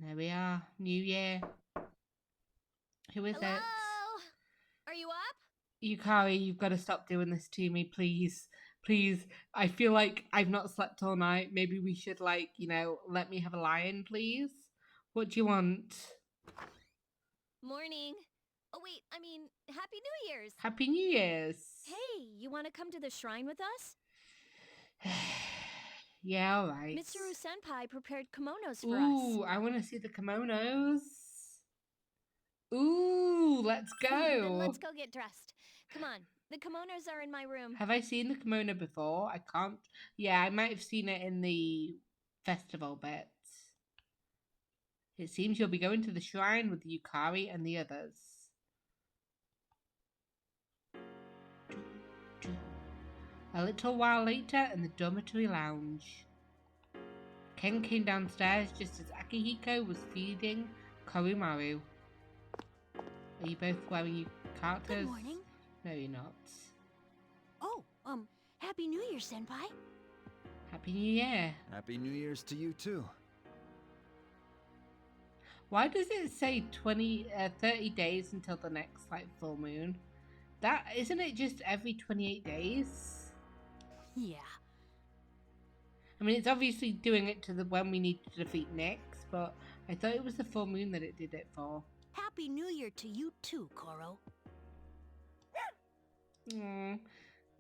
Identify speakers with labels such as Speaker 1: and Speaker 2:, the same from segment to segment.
Speaker 1: There we are. New Year. Who is
Speaker 2: Hello?
Speaker 1: it?
Speaker 2: Are you up?
Speaker 1: Yukari, you've got to stop doing this to me, please. Please. I feel like I've not slept all night. Maybe we should, like, let me have a lie-in, please. What do you want?
Speaker 2: Morning. Oh, wait, Happy New Year's.
Speaker 1: Happy New Year's.
Speaker 2: Hey, you want to come to the shrine with us?
Speaker 1: Yeah, all right.
Speaker 2: Mitsuru Senpai prepared kimonos for us.
Speaker 1: Ooh, I want to see the kimonos. Ooh, let's
Speaker 2: Then
Speaker 1: go.
Speaker 2: let's go get dressed. Come on, the kimonos are in my room.
Speaker 1: Have I seen the kimono before? I can't. Yeah, I might have seen it in the festival bit. It seems you'll be going to the shrine with Yukari and the others. A little while later in the dormitory lounge. Ken came downstairs just as Akihiko was feeding Korumaru. Are you both wearing your characters?
Speaker 2: Good morning.
Speaker 1: No, you're not.
Speaker 2: Oh, Happy New Year, Senpai.
Speaker 1: Happy New Year.
Speaker 3: Happy New Year's to you too.
Speaker 1: Why does it say 30 days until the next full moon? That isn't it just every 28 days?
Speaker 2: Yeah.
Speaker 1: I mean, it's obviously doing it to the when we need to defeat Nyx, but I thought it was the full moon that it did it for.
Speaker 2: Happy New Year to you too, Koro.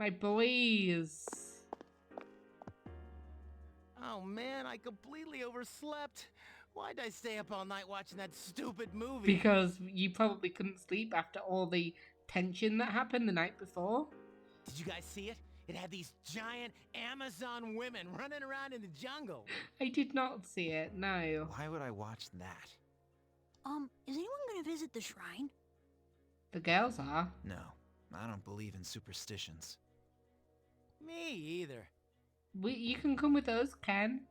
Speaker 1: My boys.
Speaker 4: Oh man, I completely overslept. Why'd I stay up all night watching that stupid movie?
Speaker 1: Because you probably couldn't sleep after all the tension that happened the night before.
Speaker 4: Did you guys see it? It had these giant Amazon women running around in the jungle.
Speaker 1: I did not see it, no.
Speaker 4: Why would I watch that?
Speaker 2: Is anyone gonna visit the shrine?
Speaker 1: The girls are.
Speaker 3: No, I don't believe in superstitions.
Speaker 4: Me either.
Speaker 1: You can come with us, Ken.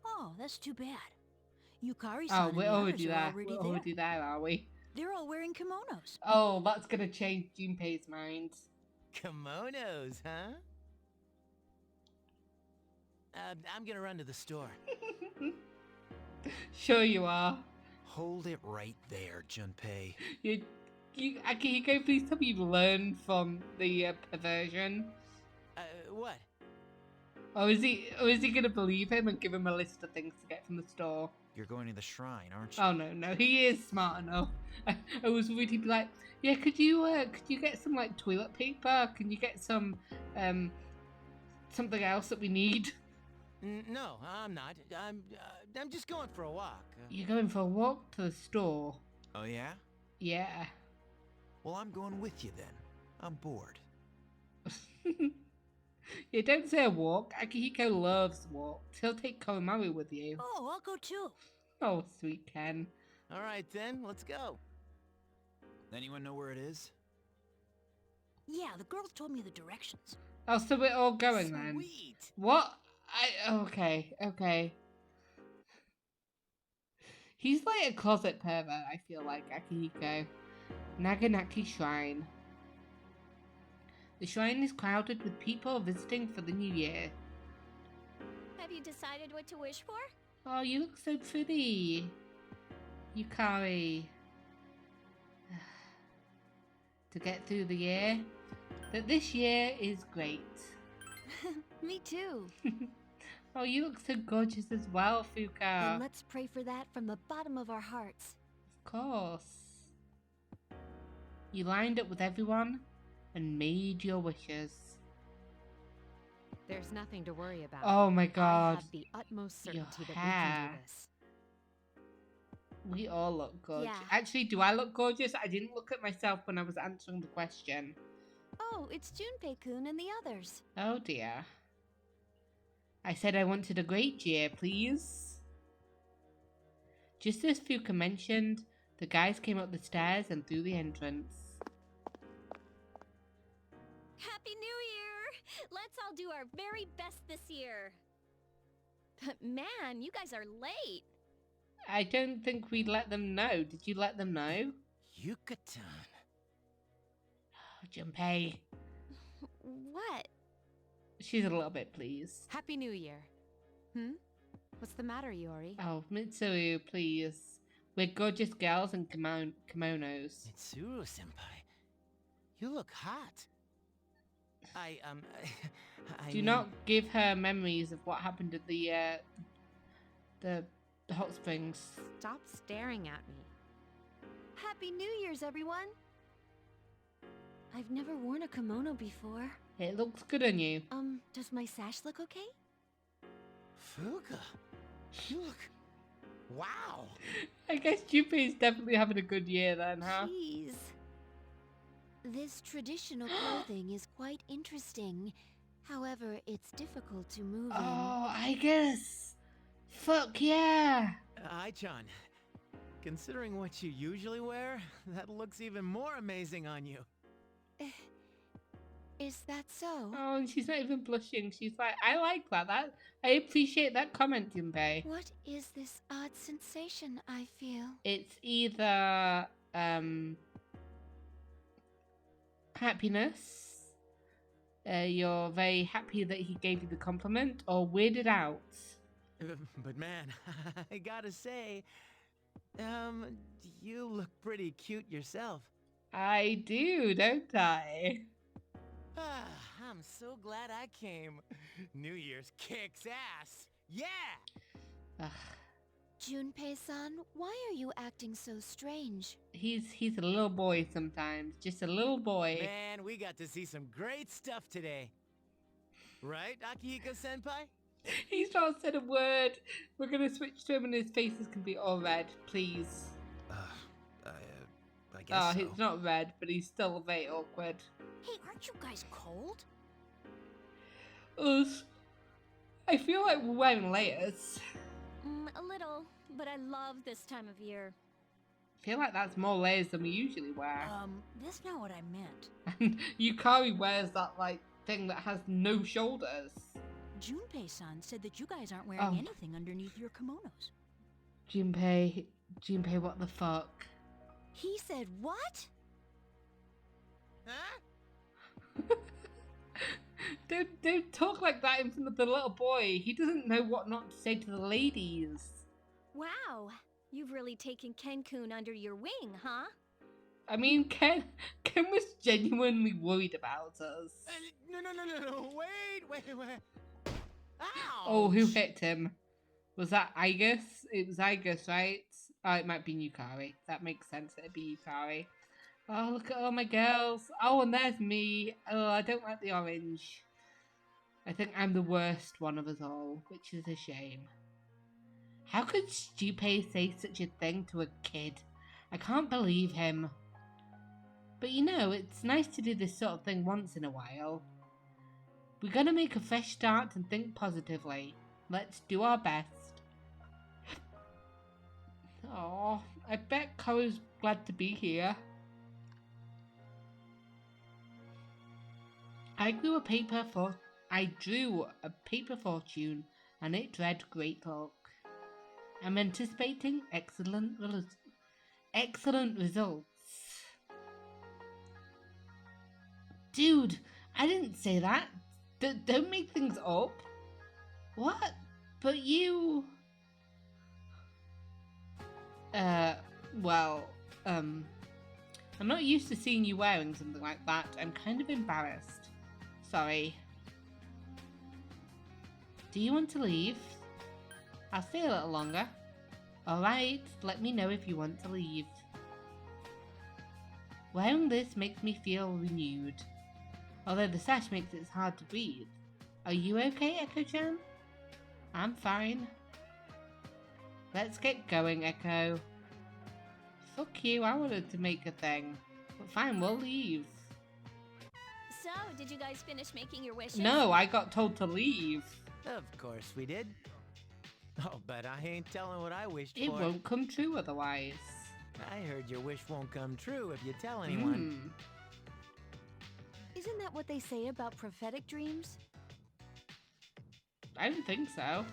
Speaker 2: Oh, that's too bad. Yukari-san
Speaker 1: Oh,
Speaker 2: and
Speaker 1: we're
Speaker 2: the
Speaker 1: already
Speaker 2: others are
Speaker 1: there.
Speaker 2: already
Speaker 1: We're
Speaker 2: there.
Speaker 1: already there, are we?
Speaker 2: They're all wearing kimonos.
Speaker 1: Oh, that's gonna change Junpei's mind.
Speaker 4: Kimonos, huh? I'm gonna run to the store.
Speaker 1: Sure you are.
Speaker 3: Hold it right there, Junpei.
Speaker 1: Akihiko, please tell me you've learned from the perversion.
Speaker 4: What?
Speaker 1: Or is he gonna believe him and give him a list of things to get from the store?
Speaker 3: You're going to the shrine, aren't you?
Speaker 1: Oh no, he is smart enough. I was worried he'd be like, yeah, could you get some toilet paper? Can you get some something else that we need?
Speaker 4: No, I'm not. I'm just going for a walk.
Speaker 1: You're going for a walk to the store.
Speaker 3: Oh yeah?
Speaker 1: Yeah.
Speaker 3: Well, I'm going with you then. I'm bored.
Speaker 1: Yeah, don't say a walk. Akihiko loves walks. He'll take Komaru with you.
Speaker 2: Oh, I'll go too.
Speaker 1: Oh, sweet Ken.
Speaker 4: All right then, let's go.
Speaker 3: Anyone know where it is?
Speaker 2: Yeah, the girls told me the directions.
Speaker 1: Oh, so we're all going then.
Speaker 4: Sweet.
Speaker 1: What? Okay. He's like a closet pervert, I feel like, Akihiko. Naganaki Shrine. The shrine is crowded with people visiting for the new year.
Speaker 2: Have you decided what to wish for?
Speaker 1: Oh, you look so pretty. Yukari. To get through the year. That this year is great.
Speaker 2: Me too.
Speaker 1: Oh, you look so gorgeous as well, Fuka.
Speaker 2: Then let's pray for that from the bottom of our hearts.
Speaker 1: Of course. You lined up with everyone and made your wishes.
Speaker 5: There's nothing to worry about.
Speaker 1: Oh my
Speaker 5: I
Speaker 1: god.
Speaker 5: have the utmost certainty that we
Speaker 1: hair.
Speaker 5: can do this.
Speaker 1: We all look gorgeous.
Speaker 2: Yeah.
Speaker 1: Actually, do I look gorgeous? I didn't look at myself when I was answering the question.
Speaker 2: Oh, it's Junpei-kun and the others.
Speaker 1: Oh dear. I said I wanted a great year, please. Just as Fuka mentioned, the guys came up the stairs and through the entrance.
Speaker 2: Happy New Year! Let's all do our very best this year. But man, you guys are late.
Speaker 1: I don't think we let them know. Did you let them know?
Speaker 4: Yucatan.
Speaker 1: Oh, Junpei.
Speaker 2: What?
Speaker 1: She's a little bit pleased.
Speaker 5: Happy New Year. What's the matter, Yori?
Speaker 1: Oh, Mitsuru, please. We're gorgeous girls in kimonos.
Speaker 4: Mitsuru-senpai, you look hot. I
Speaker 1: Do
Speaker 4: mean,
Speaker 1: not give her memories of what happened at the hot springs.
Speaker 5: Stop staring at me.
Speaker 2: Happy New Year's, everyone! I've never worn a kimono before.
Speaker 1: It looks good on you.
Speaker 2: Does my sash look okay?
Speaker 4: Fuka, you look... Wow!
Speaker 1: I guess Junpei's definitely having a good year then, huh?
Speaker 2: Jeez. This traditional clothing is quite interesting. However, it's difficult to move
Speaker 1: Oh, I guess. Fuck yeah.
Speaker 4: Ai-chan, considering what you usually wear, that looks even more amazing on you.
Speaker 2: in. Is that so?
Speaker 1: Oh, and she's not even blushing. She's like, I like that. I appreciate that comment, Junpei.
Speaker 2: What is this odd sensation I feel?
Speaker 1: It's either happiness. You're very happy that he gave you the compliment, or weirded out.
Speaker 4: But man, I gotta say, you look pretty cute yourself.
Speaker 1: I do, don't I?
Speaker 4: Ah, I'm so glad I came. New Year's kicks ass. Yeah!
Speaker 1: Ugh,
Speaker 2: Junpei-san, why are you acting so strange?
Speaker 1: he's a little boy sometimes, just a little boy.
Speaker 4: Man, we got to see some great stuff today. Right, Akihiko-senpai?
Speaker 1: He's not said a word. We're gonna switch to him and his face is gonna be all red, please.
Speaker 3: I
Speaker 1: Oh,
Speaker 3: guess so.
Speaker 1: he's not red, but he's still very awkward.
Speaker 2: Hey, aren't you guys cold?
Speaker 1: Us. I feel like we're wearing layers.
Speaker 2: A little, but I love this time of year.
Speaker 1: I feel like that's more layers than we usually wear.
Speaker 2: That's not what I meant.
Speaker 1: And Yukari wears that, like, thing that has no shoulders.
Speaker 6: Junpei-san said that you guys aren't wearing
Speaker 1: Oh.
Speaker 6: anything underneath your kimonos.
Speaker 1: Junpei, what the fuck?
Speaker 6: He said what?
Speaker 4: Huh?
Speaker 1: Don't talk like that in front of the little boy. He doesn't know what not to say to the ladies.
Speaker 2: Wow, you've really taken Ken-kun under your wing, huh?
Speaker 1: I mean, Ken was genuinely worried about us.
Speaker 4: No, wait. Ow!
Speaker 1: Oh, who hit him? Was that Igus? It was Igus, right? Oh, it might be Yukari. That makes sense. It'd be Yukari. Oh, look at all my girls. Oh, and there's me. Oh, I don't like the orange. I think I'm the worst one of us all, which is a shame. How could Junpei say such a thing to a kid? I can't believe him. But you know, it's nice to do this sort of thing once in a while. We're gonna make a fresh start and think positively. Let's do our best. Oh, I bet Ko's glad to be here. I drew a paper fortune, and it read great luck. I'm anticipating excellent results. Dude, I didn't say that. Don't make things up. What? But you... I'm not used to seeing you wearing something like that. I'm kind of embarrassed. Sorry. Do you want to leave? I'll stay a little longer. Alright, let me know if you want to leave. Wearing this makes me feel renewed. Although the sash makes it hard to breathe. Are you okay, Eiko-chan? I'm fine. Let's get going, Eiko. Fuck you, I wanted to make a thing. But fine, we'll leave.
Speaker 2: So, did you guys finish making your wishes?
Speaker 1: No, I got told to leave.
Speaker 4: Of course we did. Oh, but I ain't telling what I wished
Speaker 1: It
Speaker 4: for.
Speaker 1: won't come true otherwise.
Speaker 4: I heard your wish won't come true if you tell anyone.
Speaker 6: Isn't that what they say about prophetic dreams?
Speaker 1: I don't think so.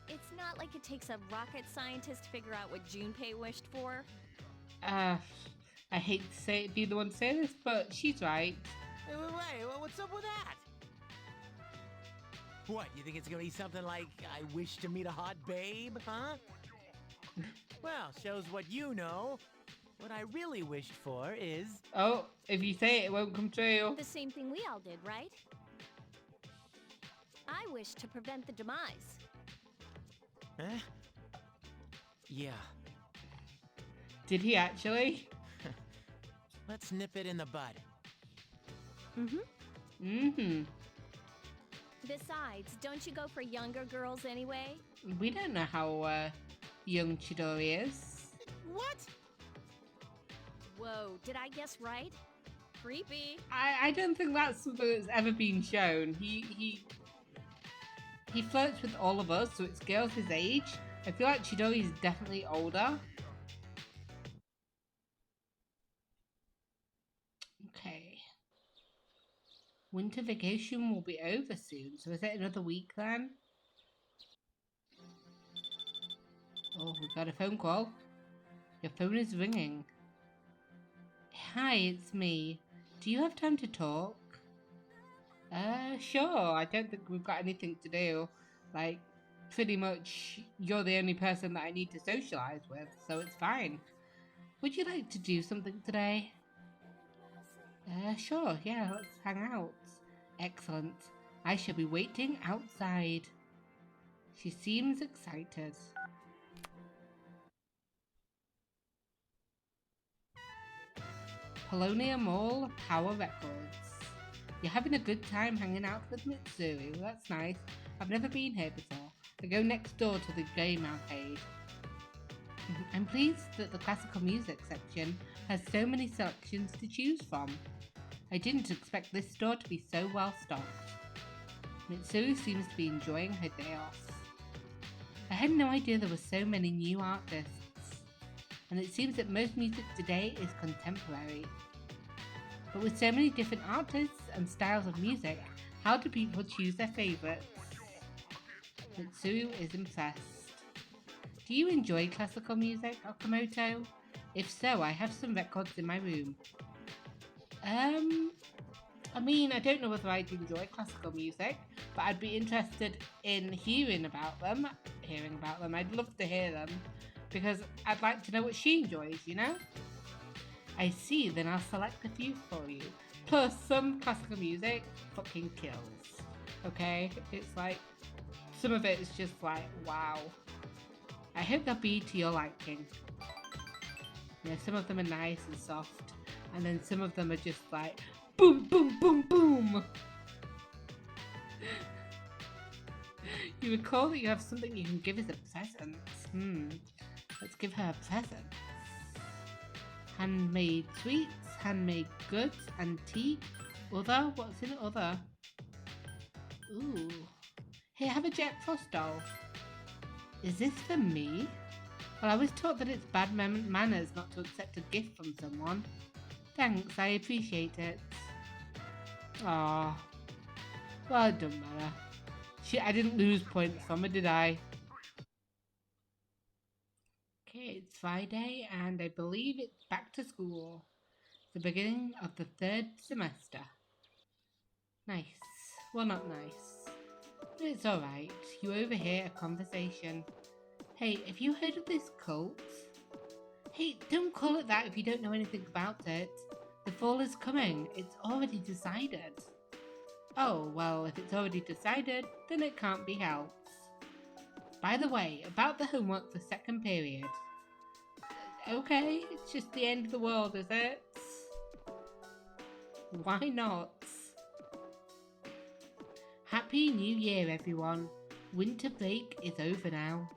Speaker 2: It's not like it takes a rocket scientist to figure out what Junpei wished for.
Speaker 1: I hate to be the one to say this, but she's right.
Speaker 4: Hey, wait, what's up with that? What, you think it's gonna be something like, I wish to meet a hot babe, huh? Well, shows what you know. What I really wished for is...
Speaker 1: Oh, if you say it, it won't come true.
Speaker 2: The same thing we all did, right? I wish to prevent the demise.
Speaker 4: Eh? Yeah.
Speaker 1: Did he actually?
Speaker 4: Let's nip it in the bud.
Speaker 2: Besides, don't you go for younger girls anyway?
Speaker 1: We don't know how young Chidori is.
Speaker 4: What?
Speaker 2: Whoa, did I guess right? Creepy.
Speaker 1: I don't think that's something that's ever been shown. He flirts with all of us, so it's girls his age. I feel like Chidori is definitely older. Okay. Winter vacation will be over soon, so is it another week then? Oh, we got a phone call. Your phone is ringing. Hi, it's me. Do you have time to talk? Sure. I don't think we've got anything to do. Like, pretty much, you're the only person that I need to socialize with, so it's fine. Would you like to do something today? Sure. Yeah, let's hang out. Excellent. I shall be waiting outside. She seems excited. Polonia Mall, Power Records. You're having a good time hanging out with Mitsuru. That's nice. I've never been here before. I go next door to the game arcade. I'm pleased that the classical music section has so many selections to choose from. I didn't expect this store to be so well stocked. Mitsuru seems to be enjoying her day off. I had no idea there were so many new artists. And it seems that most music today is contemporary. But with so many different artists and styles of music, how do people choose their favourites? Mitsuru is impressed. Do you enjoy classical music, Okamoto? If so, I have some records in my room. I mean, I don't know whether I'd enjoy classical music, but I'd be interested in hearing about them. I'd love to hear them. Because I'd like to know what she enjoys, you know? I see, then I'll select a few for you. Plus, some classical music fucking kills. Okay? It's like, some of it is just like, wow. I hope they'll be to your liking. You know, some of them are nice and soft, and then some of them are just like, boom, boom, boom, boom! You recall that you have something you can give as a present. Let's give her a present. Handmade sweets, handmade goods, antique, other? What's in other? Ooh. Hey, have a Jack Frost doll. Is this for me? Well, I was taught that it's bad manners not to accept a gift from someone. Thanks, I appreciate it. Aww. Well, it doesn't matter. Shit, I didn't lose points from her, did I? Okay, it's Friday, and I believe it's back to school. The beginning of the 3rd semester. Nice. Well, not nice. But it's alright. You overhear a conversation. Hey, have you heard of this cult? Hey, don't call it that if you don't know anything about it. The fall is coming. It's already decided. Oh, well, if it's already decided, then it can't be helped. By the way, about the homework for 2nd period. Okay, it's just the end of the world, is it? Why not? Happy New Year, everyone. Winter break is over now.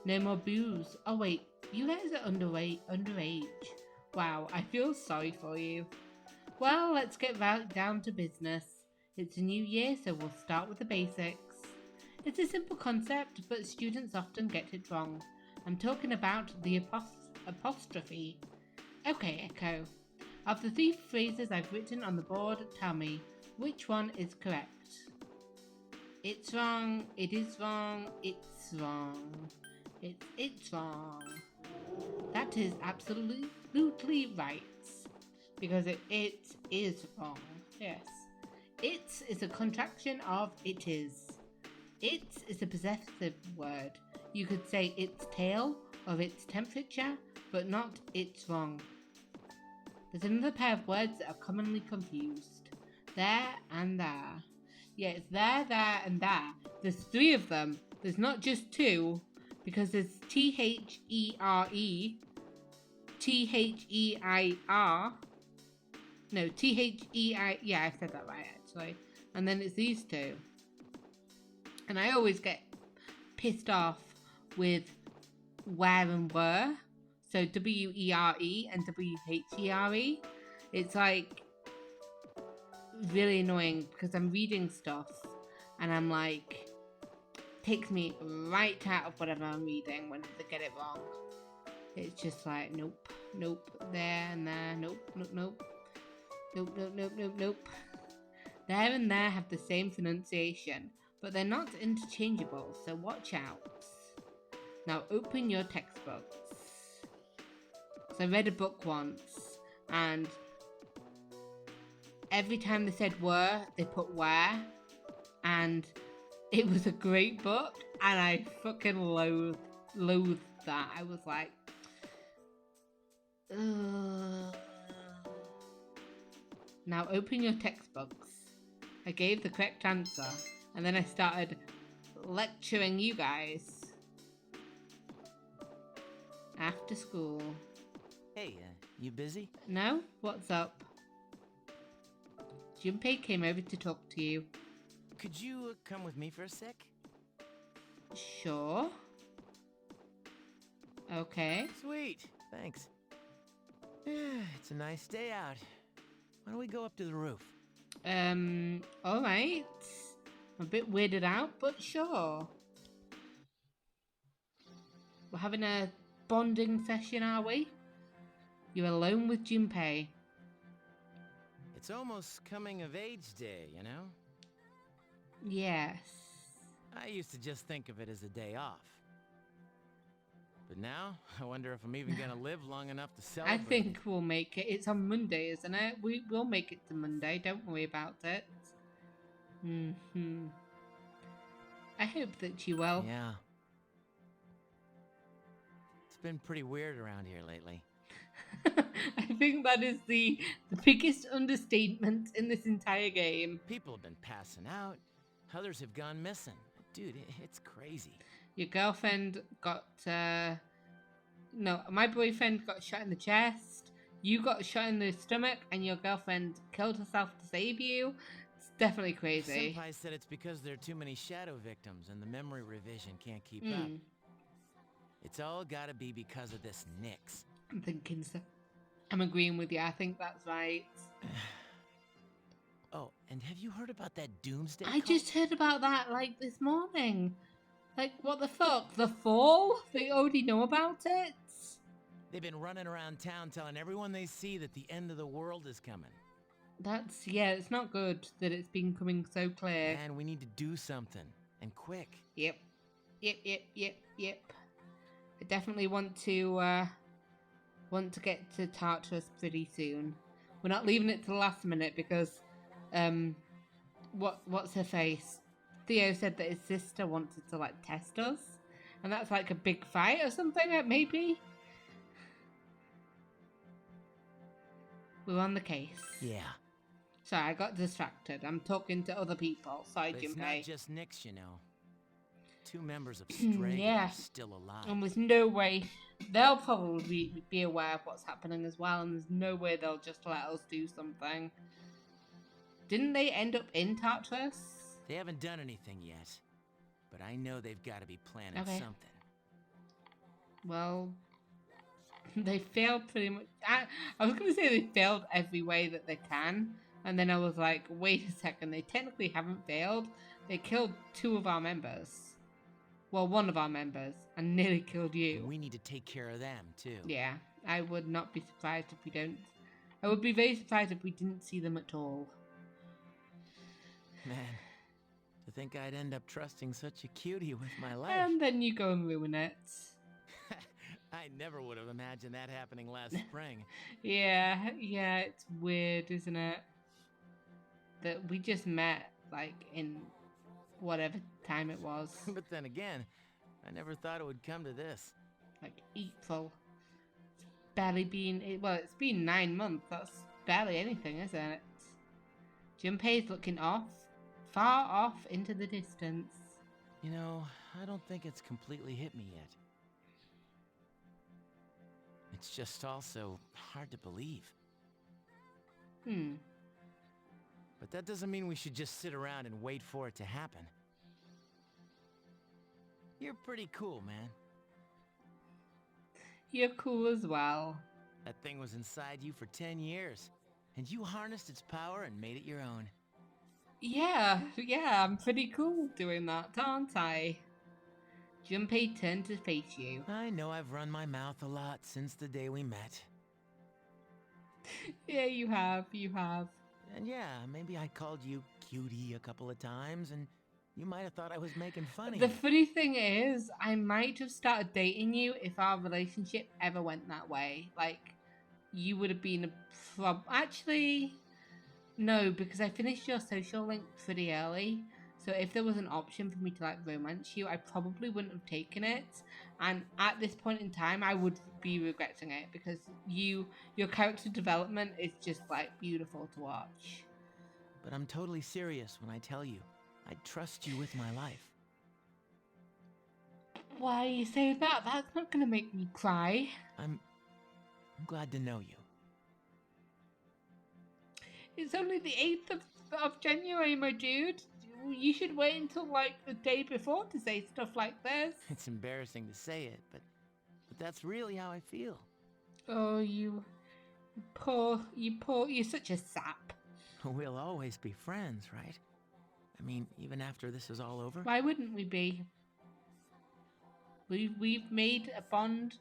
Speaker 1: No more booze. Oh wait, you guys are underage. Wow, I feel sorry for you. Well, let's get right down to business. It's a new year, so we'll start with the basics. It's a simple concept, but students often get it wrong. I'm talking about the apostrophe. Okay, Eiko. Of the 3 phrases I've written on the board, tell me, which one is correct? It's wrong, it is wrong, it's wrong. It's wrong. That is absolutely right. Because it is wrong. Yes. It is a contraction of it is. It is a possessive word. You could say its tail of its temperature, but not it's wrong. There's another pair of words that are commonly confused. There and there. Yeah, it's there, and there. There's 3 of them. There's not just 2, because there's T-H-E-R-E, T-H-E-I-R. No, T-H-E-I... Yeah, I said that right, actually. And then it's these 2. And I always get pissed off with where and were. So W-E-R-E and W-H-E-R-E. It's like really annoying because I'm reading stuff and I'm like, takes me right out of whatever I'm reading when they get it wrong. It's just like, nope, there and there, nope. There and there have the same pronunciation, but they're not interchangeable, so watch out. Now open your textbooks. So I read a book once, and every time they said were, they put where, and it was a great book, and I fucking loathed that. I was like, ugh. Now open your textbooks. I gave the correct answer, and then I started lecturing you guys. After school.
Speaker 4: Hey, you busy?
Speaker 1: No? What's up? Junpei came over to talk to you.
Speaker 4: Could you come with me for a sec?
Speaker 1: Sure. Okay.
Speaker 4: Sweet, thanks. It's a nice day out. Why don't we go up to the roof?
Speaker 1: Alright. I'm a bit weirded out, but sure. We're having a bonding session, are we? You're alone with Junpei.
Speaker 4: It's almost coming of age day, you know?
Speaker 1: Yes.
Speaker 4: I used to just think of it as a day off. But now, I wonder if I'm even gonna live long enough to celebrate.
Speaker 1: I think we'll make it. It's on Monday, isn't it? We will make it to Monday. Don't worry about it. I hope that you will.
Speaker 4: Yeah. It's been pretty weird around here lately.
Speaker 1: I think that is the biggest understatement in this entire game.
Speaker 4: People have been passing out. Others have gone missing. Dude, it's crazy.
Speaker 1: Your girlfriend got... No, my boyfriend got shot in the chest. You got shot in the stomach, and your girlfriend killed herself to save you. It's definitely crazy.
Speaker 4: Senpai said it's because there are too many shadow victims and the memory revision can't keep up. It's all gotta be because of this Nyx.
Speaker 1: I'm thinking so. I'm agreeing with you. I think that's right.
Speaker 4: Oh, and have you heard about that doomsday
Speaker 1: I
Speaker 4: cult?
Speaker 1: just heard about that, like, this morning. Like, what the fuck? The Fall? They already know about it?
Speaker 4: They've been running around town telling everyone they see that the end of the world is coming.
Speaker 1: That's, yeah, it's not good that it's been coming so clear.
Speaker 4: And we need to do something. And quick.
Speaker 1: Yep. I definitely want to get to Tartarus pretty soon. We're not leaving it to the last minute because, what's her face? Theo said that his sister wanted to, like, test us. And that's like a big fight or something, maybe? We're on the case.
Speaker 4: Yeah.
Speaker 1: Sorry, I got distracted. I'm talking to other people. Sorry,
Speaker 4: But it's
Speaker 1: Junpei.
Speaker 4: not just Nyx, you know. 2 members of Stray
Speaker 1: Yeah.
Speaker 4: are still alive.
Speaker 1: And there's no way they'll probably be aware of what's happening as well, and there's no way they'll just let us do something. Didn't they end up in Tartarus?
Speaker 4: They haven't done anything yet. But I know they've got to be planning something.
Speaker 1: Well, they failed pretty much. I was going to say they failed every way that they can, and then I was like, wait a second, they technically haven't failed. They killed 2 of our members. Well, 1 of our members, and nearly killed you.
Speaker 4: We need to take care of them, too.
Speaker 1: Yeah, I would not be surprised if we don't. I would be very surprised if we didn't see them at all.
Speaker 4: Man, to think I'd end up trusting such a cutie with my life.
Speaker 1: And then you go and ruin it.
Speaker 4: I never would have imagined that happening last spring.
Speaker 1: Yeah, it's weird, isn't it? That we just met, like, in whatever time it was.
Speaker 4: But then again, I never thought it would come to this.
Speaker 1: like April. It's barely been, well, it's been 9 months. That's barely anything, isn't it? Junpei's looking far off into the distance.
Speaker 4: You know, I don't think it's completely hit me yet. It's just also hard to believe. But that doesn't mean we should just sit around and wait for it to happen. You're pretty cool, man.
Speaker 1: You're cool as well.
Speaker 4: That thing was inside you for 10 years, and you harnessed its power and made it your own.
Speaker 1: Yeah, I'm pretty cool doing that, aren't I? Junpei turned to face you.
Speaker 4: I know I've run my mouth a lot since the day we met.
Speaker 1: Yeah, you have.
Speaker 4: And yeah, maybe I called you cutie a couple of times, and you might have thought I was making fun of you.
Speaker 1: The funny thing is, I might have started dating you if our relationship ever went that way. Like, you would have been actually, no, because I finished your social link pretty early. So if there was an option for me to, like, romance you, I probably wouldn't have taken it. And at this point in time, I would be regretting it because your character development is just, like, beautiful to watch.
Speaker 4: But I'm totally serious when I tell you, I trust you with my life.
Speaker 1: Why are you saying that? That's not going to make me cry.
Speaker 4: I'm glad to know you.
Speaker 1: It's only the 8th of January, my dude. You should wait until, like, the day before to say stuff like this.
Speaker 4: It's embarrassing to say it, but that's really how I feel.
Speaker 1: Oh, you're such a sap.
Speaker 4: We'll always be friends, right? I mean, even after this is all over?
Speaker 1: Why wouldn't we be? We've made a bond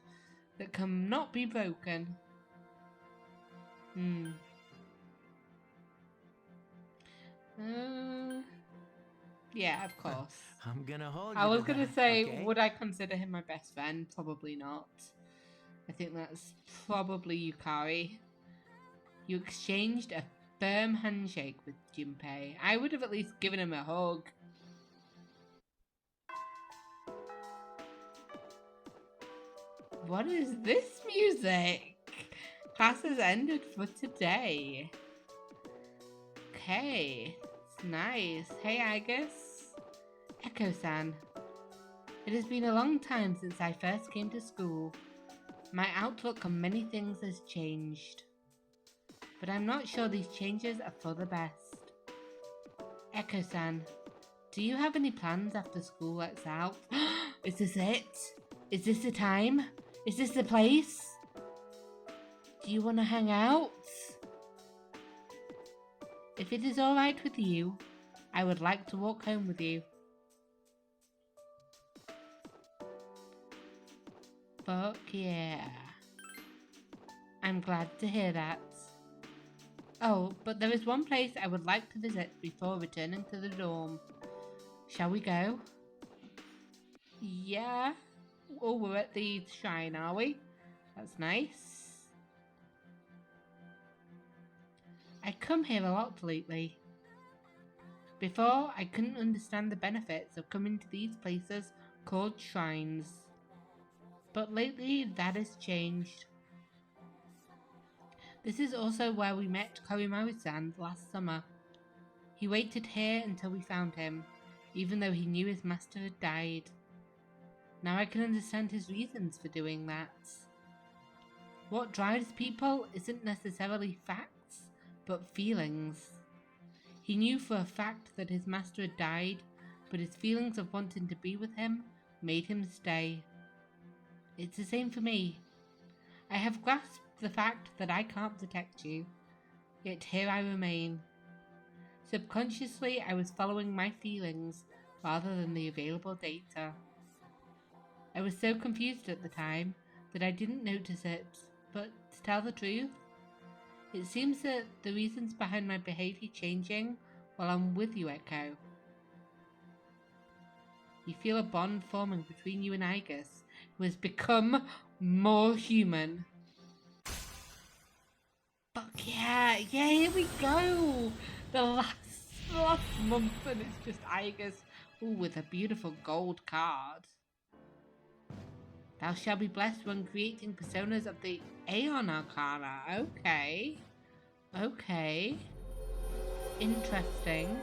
Speaker 1: that cannot be broken. Yeah, of course.
Speaker 4: I'm gonna hold you.
Speaker 1: I was
Speaker 4: to
Speaker 1: gonna
Speaker 4: that,
Speaker 1: say,
Speaker 4: okay?
Speaker 1: would I consider him my best friend? Probably not. I think that's probably Yukari. You exchanged a firm handshake with Junpei. I would have at least given him a hug. What is this music? Class has ended for today. Okay, it's nice. Hey, Agus. Eiko-san. It has been a long time since I first came to school. My outlook on many things has changed. But I'm not sure these changes are for the best. Eiko-san, do you have any plans after school lets out? Is this it? Is this the time? Is this the place? Do you want to hang out? If it is alright with you, I would like to walk home with you. Fuck yeah. I'm glad to hear that. Oh, but there is one place I would like to visit before returning to the dorm. Shall we go? Yeah. Oh, we're at the shrine, are we? That's nice. I come here a lot lately. Before, I couldn't understand the benefits of coming to these places called shrines. But lately, that has changed. This is also where we met Korimaru-san last summer. He waited here until we found him, even though he knew his master had died. Now I can understand his reasons for doing that. What drives people isn't necessarily facts, but feelings. He knew for a fact that his master had died, but his feelings of wanting to be with him made him stay. It's the same for me. I have grasped the fact that I can't protect you, yet here I remain. Subconsciously, I was following my feelings rather than the available data. I was so confused at the time that I didn't notice it, but to tell the truth, it seems that the reasons behind my behavior changing while I'm with you, Eiko. You feel a bond forming between you and Igus, who has become more human. Fuck yeah, here we go! The last month, and it's just Igus, ooh, with a beautiful gold card. Thou shalt be blessed when creating personas of the Aeon Arcana. Okay. Okay. Interesting.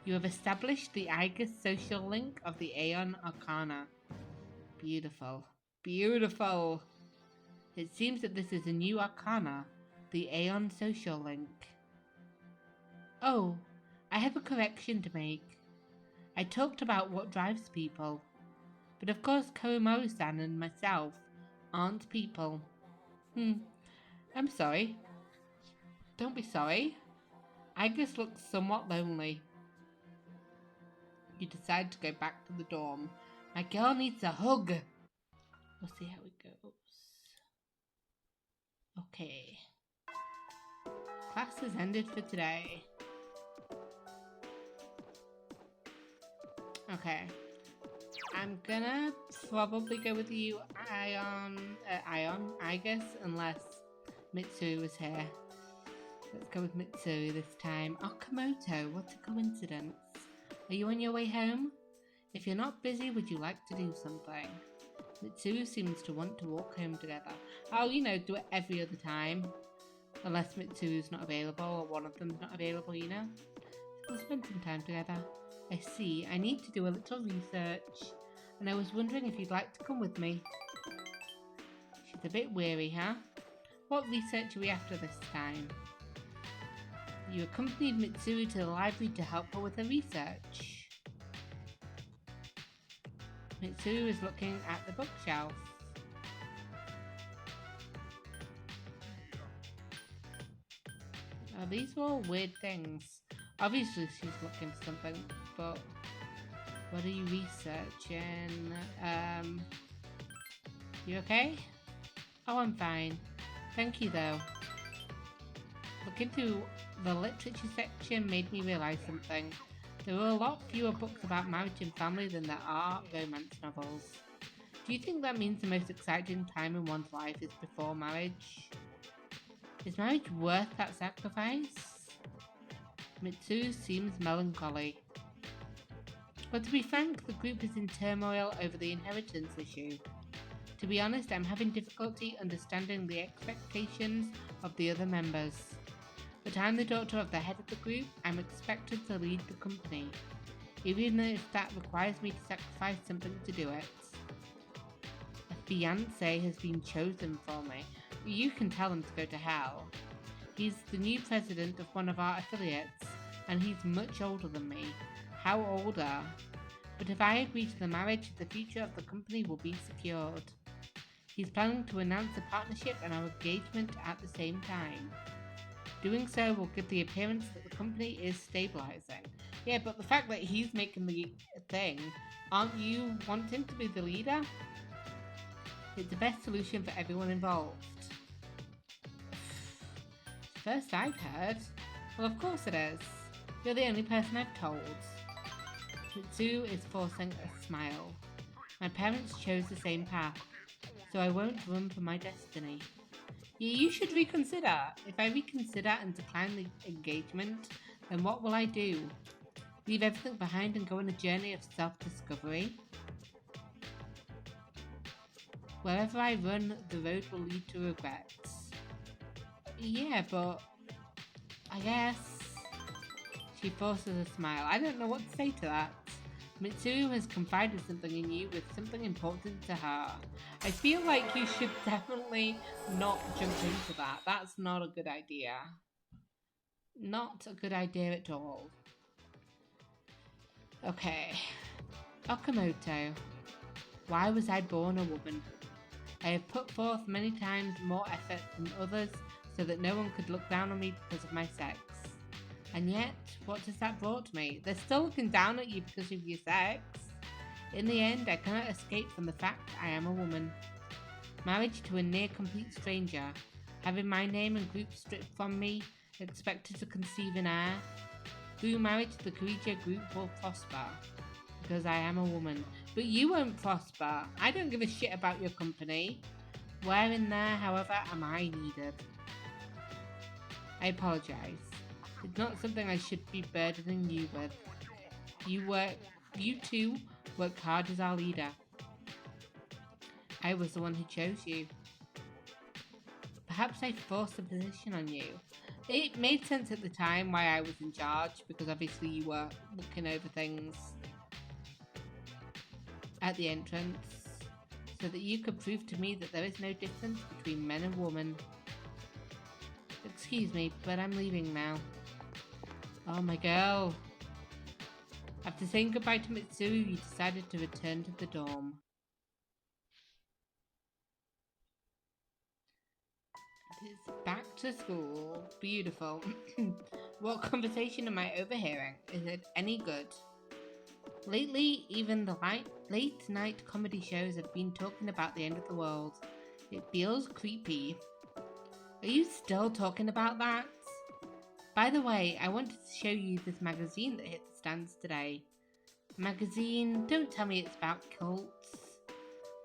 Speaker 1: You have established the Igus social link of the Aeon Arcana. Beautiful. Beautiful. It seems that this is a new Arcana, the Aeon social link. Oh, I have a correction to make. I talked about what drives people. But of course Koromaru-san and myself aren't people. I'm sorry. Don't be sorry. Igus looks somewhat lonely. You decide to go back to the dorm. My girl needs a hug. We'll see how it goes. Okay. Class has ended for today. Okay. I'm gonna probably go with you, Igus, unless Mitsuru was here. Let's go with Mitsuru this time. Okamoto, what a coincidence. Are you on your way home? If you're not busy, would you like to do something? Mitsuru seems to want to walk home together. Oh, you know, do it every other time. Unless Mitsuru's not available or one of them's not available, you know? We'll spend some time together. I see. I need to do a little research. And I was wondering if you'd like to come with me. She's a bit weary, huh? What research are we after this time? You accompanied Mitsuru to the library to help her with her research. Mitsuru is looking at the bookshelf. Oh, these are all weird things. Obviously she's looking for something, but what are you researching? You okay? Oh, I'm fine. Thank you though. Looking through the literature section made me realise something. There are a lot fewer books about marriage and family than there are romance novels. Do you think that means the most exciting time in one's life is before marriage? Is marriage worth that sacrifice? Mitsuru seems melancholy. But to be frank, the group is in turmoil over the inheritance issue. To be honest, I'm having difficulty understanding the expectations of the other members. But I'm the daughter of the head of the group. I'm expected to lead the company, even if that requires me to sacrifice something to do it. A fiancé has been chosen for me. You can tell him to go to hell. He's the new president of one of our affiliates, and he's much older than me. How older? But if I agree to the marriage, the future of the company will be secured. He's planning to announce a partnership and our engagement at the same time. Doing so will give the appearance that the company is stabilizing. Yeah, but the fact that he's making the thing, aren't you wanting to be the leader? It's the best solution for everyone involved. First I've heard. Well, of course it is. You're the only person I've told. Mitsuru is forcing a smile. My parents chose the same path, so I won't run from my destiny. You should reconsider. If I reconsider and decline the engagement, then what will I do? Leave everything behind and go on a journey of self-discovery? Wherever I run, the road will lead to regrets. Yeah, but I guess... She forces a smile. I don't know what to say to that. Mitsuru has confided something in you with something important to her. I feel like you should definitely not jump into that. That's not a good idea. Not a good idea at all. Okay. Okamoto. Why was I born a woman? I have put forth many times more effort than others so that no one could look down on me because of my sex. And yet, what has that brought me? They're still looking down at you because of your sex. In the end, I cannot escape from the fact I am a woman. Marriage to a near-complete stranger, having my name and group stripped from me, expected to conceive an heir. Through marriage, the Korea group will prosper, because I am a woman. But you won't prosper. I don't give a shit about your company. Where in there, however, am I needed? I apologise. It's not something I should be burdening you with. You two work hard as our leader. I was the one who chose you. Perhaps I forced the position on you. It made sense at the time why I was in charge, because obviously you were looking over things at the entrance, so that you could prove to me that there is no difference between men and women. Excuse me, but I'm leaving now. Oh, my girl. After saying goodbye to Mitsuru, you decided to return to the dorm. It's back to school. Beautiful. What conversation am I overhearing? Is it any good? Lately, even the late-night comedy shows have been talking about the end of the world. It feels creepy. Are you still talking about that? By the way, I wanted to show you this magazine that hit the stands today. Magazine? Don't tell me it's about cults.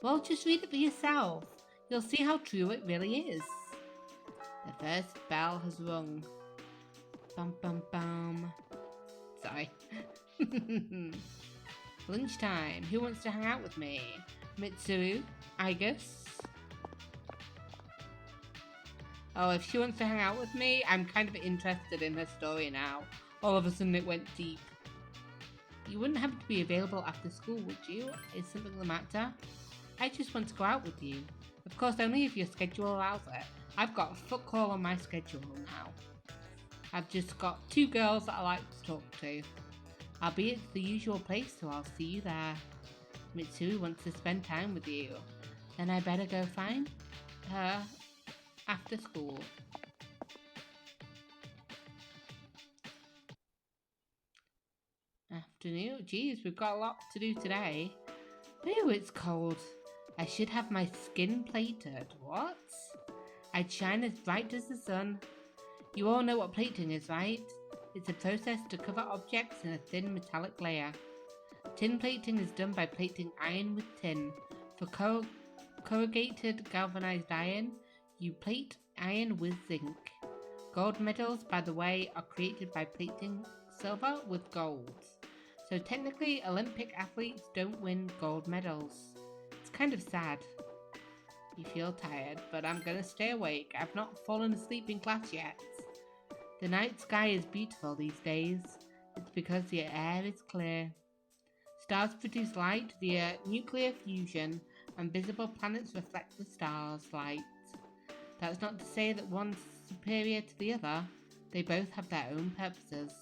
Speaker 1: Well, just read it for yourself. You'll see how true it really is. The first bell has rung. Bum bum bum. Sorry. Lunchtime. Who wants to hang out with me? Mitsuru? I guess. Oh, if she wants to hang out with me, I'm kind of interested in her story now. All of a sudden it went deep. You wouldn't happen to be available after school, would you? Is something the matter? I just want to go out with you. Of course, only if your schedule allows it. I've got fuck all on my schedule now. I've just got 2 girls that I like to talk to. I'll be at the usual place, so I'll see you there. Mitsuru wants to spend time with you. Then I better go find her after school. Afternoon. Geez, we've got a lot to do today. Ew, it's cold. I should have my skin plated. What? I'd shine as bright as the sun. You all know what plating is, right? It's a process to cover objects in a thin metallic layer. Tin plating is done by plating iron with tin. For corrugated galvanized iron, you plate iron with zinc. Gold medals, by the way, are created by plating silver with gold. So technically, Olympic athletes don't win gold medals. It's kind of sad. You feel tired, but I'm gonna stay awake. I've not fallen asleep in class yet. The night sky is beautiful these days. It's because the air is clear. Stars produce light via nuclear fusion, and visible planets reflect the stars' light. That's not to say that one's superior to the other. They both have their own purposes.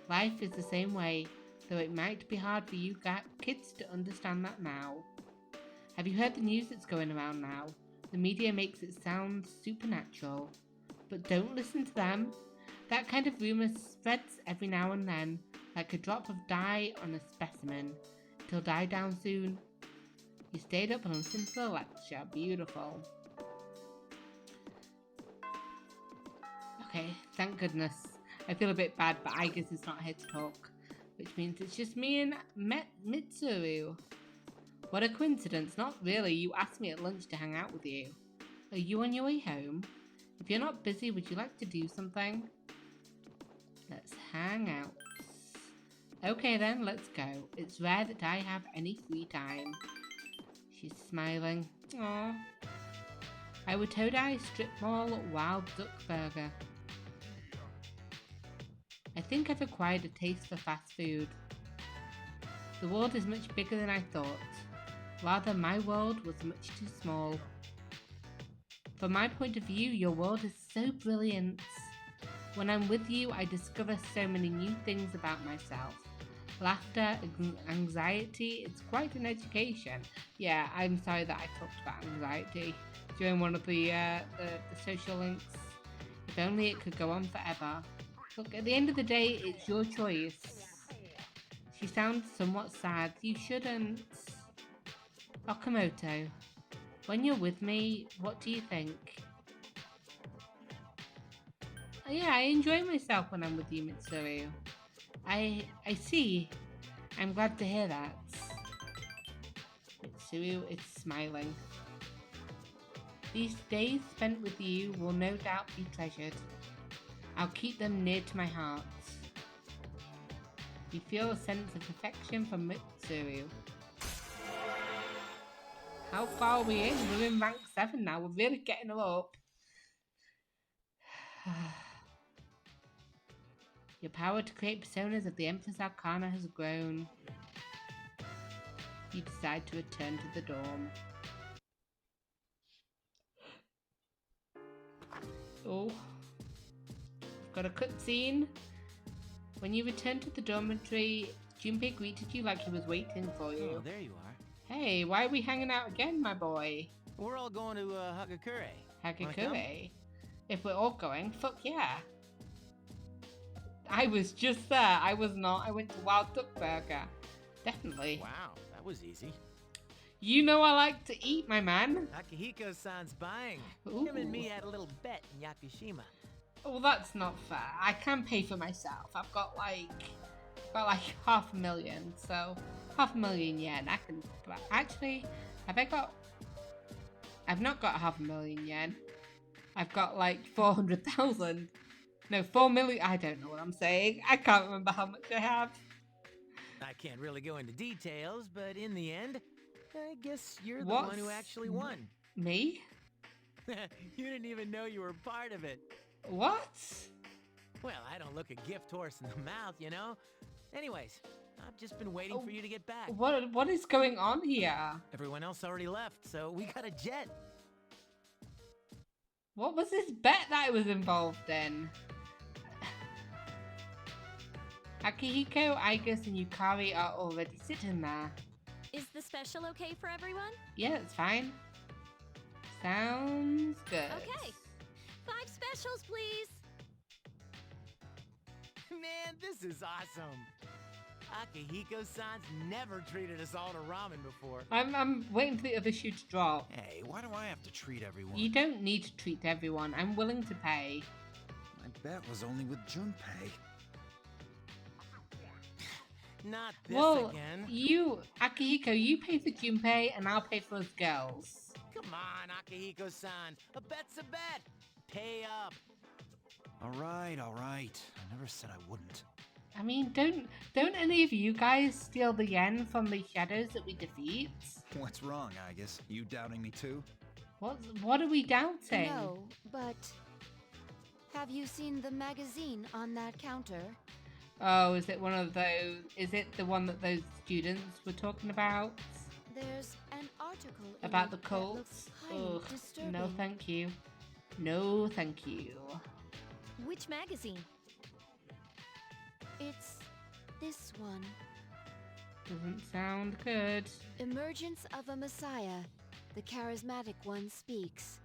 Speaker 1: Life is the same way, though it might be hard for you kids to understand that now. Have you heard the news that's going around now? The media makes it sound supernatural. But don't listen to them. That kind of rumour spreads every now and then, like a drop of dye on a specimen. It'll die down soon. You stayed up and listened to the lecture. Beautiful. Okay, thank goodness. I feel a bit bad, but I guess it's not here to talk. Which means it's just me and Mitsuru. What a coincidence. Not really. You asked me at lunch to hang out with you. Are you on your way home? If you're not busy, would you like to do something? Let's hang out. Okay then, let's go. It's rare that I have any free time. She's smiling. Aww. I would Todai Strip Mall Wild Duck Burger. I think I've acquired a taste for fast food. The world is much bigger than I thought. Rather, my world was much too small. From my point of view, your world is so brilliant. When I'm with you, I discover so many new things about myself. Laughter, anxiety, it's quite an education. Yeah, I'm sorry that I talked about anxiety during one of the social links. If only it could go on forever. Look, at the end of the day, it's your choice. She sounds somewhat sad. You shouldn't. Okamoto, when you're with me, what do you think? Yeah, I enjoy myself when I'm with you, Mitsuru. I see. I'm glad to hear that. Mitsuru is smiling. These days spent with you will no doubt be treasured. I'll keep them near to my heart. You feel a sense of affection from Mitsuru. How far are we in? We're in rank 7 now. We're really getting her up. Your power to create personas of the Empress Arcana has grown. You decide to return to the dorm. Oh. I've got a cutscene. When you returned to the dormitory, Junpei greeted you like he was waiting for you.
Speaker 4: Oh, there you are.
Speaker 1: Hey, why are we hanging out again, my boy?
Speaker 4: We're all going to Hagakure. Wanna come?
Speaker 1: Hagakure? If we're all going, fuck yeah. I was just there. I was not. I went to Wild Duck Burger. Definitely.
Speaker 4: Wow, that was easy.
Speaker 1: You know I like to eat, my man.
Speaker 4: Akihiko-san's buying.
Speaker 1: Ooh.
Speaker 4: Him and me had a little bet in Yakushima.
Speaker 1: Well, that's not fair. I can pay for myself. I've got like 500,000, so 500,000 yen. I can actually. I've not got 500,000 yen. I've got like 400,000. No, 4 million. I don't know what I'm saying. I can't remember how much I have.
Speaker 4: I can't really go into details, but in the end, I guess you're the one who actually won.
Speaker 1: Me?
Speaker 4: You didn't even know you were part of it.
Speaker 1: What?
Speaker 4: Well, I don't look a gift horse in the mouth, you know? Anyways, I've just been waiting for you to get back.
Speaker 1: What is going on here?
Speaker 4: Everyone else already left, so we got a jet.
Speaker 1: What was this bet that I was involved in? Akihiko, Aigus, and Yukari are already sitting there.
Speaker 2: Is the special okay for everyone?
Speaker 1: Yeah, it's fine. Sounds good.
Speaker 2: Okay. 5 specials, please.
Speaker 4: Man, this is awesome. Akihiko-san's never treated us all to ramen before.
Speaker 1: I'm waiting for the other shoe to drop.
Speaker 3: Hey, why do I have to treat everyone?
Speaker 1: You don't need to treat everyone. I'm willing to pay.
Speaker 3: My bet was only with Junpei.
Speaker 4: Not this again.
Speaker 1: Akihiko, you pay for Junpei and I'll pay for us girls.
Speaker 4: Come on, Akihiko-san. A bet's a bet. Pay up.
Speaker 3: All right. I never said I wouldn't.
Speaker 1: I mean, don't any of you guys steal the yen from the shadows that we defeat?
Speaker 3: What's wrong, Agus? You doubting me too?
Speaker 1: What are we doubting?
Speaker 6: No, but have you seen the magazine on that counter?
Speaker 1: Oh, is it one of those? Is it the one that those students were talking about?
Speaker 6: There's an article in
Speaker 1: About
Speaker 6: it
Speaker 1: the
Speaker 6: that
Speaker 1: cults?
Speaker 6: looks highly
Speaker 1: Ugh,
Speaker 6: disturbing.
Speaker 1: no thank you. No thank you.
Speaker 2: Which magazine?
Speaker 6: It's this one.
Speaker 1: Doesn't sound good.
Speaker 6: Emergence of a Messiah. The charismatic one speaks.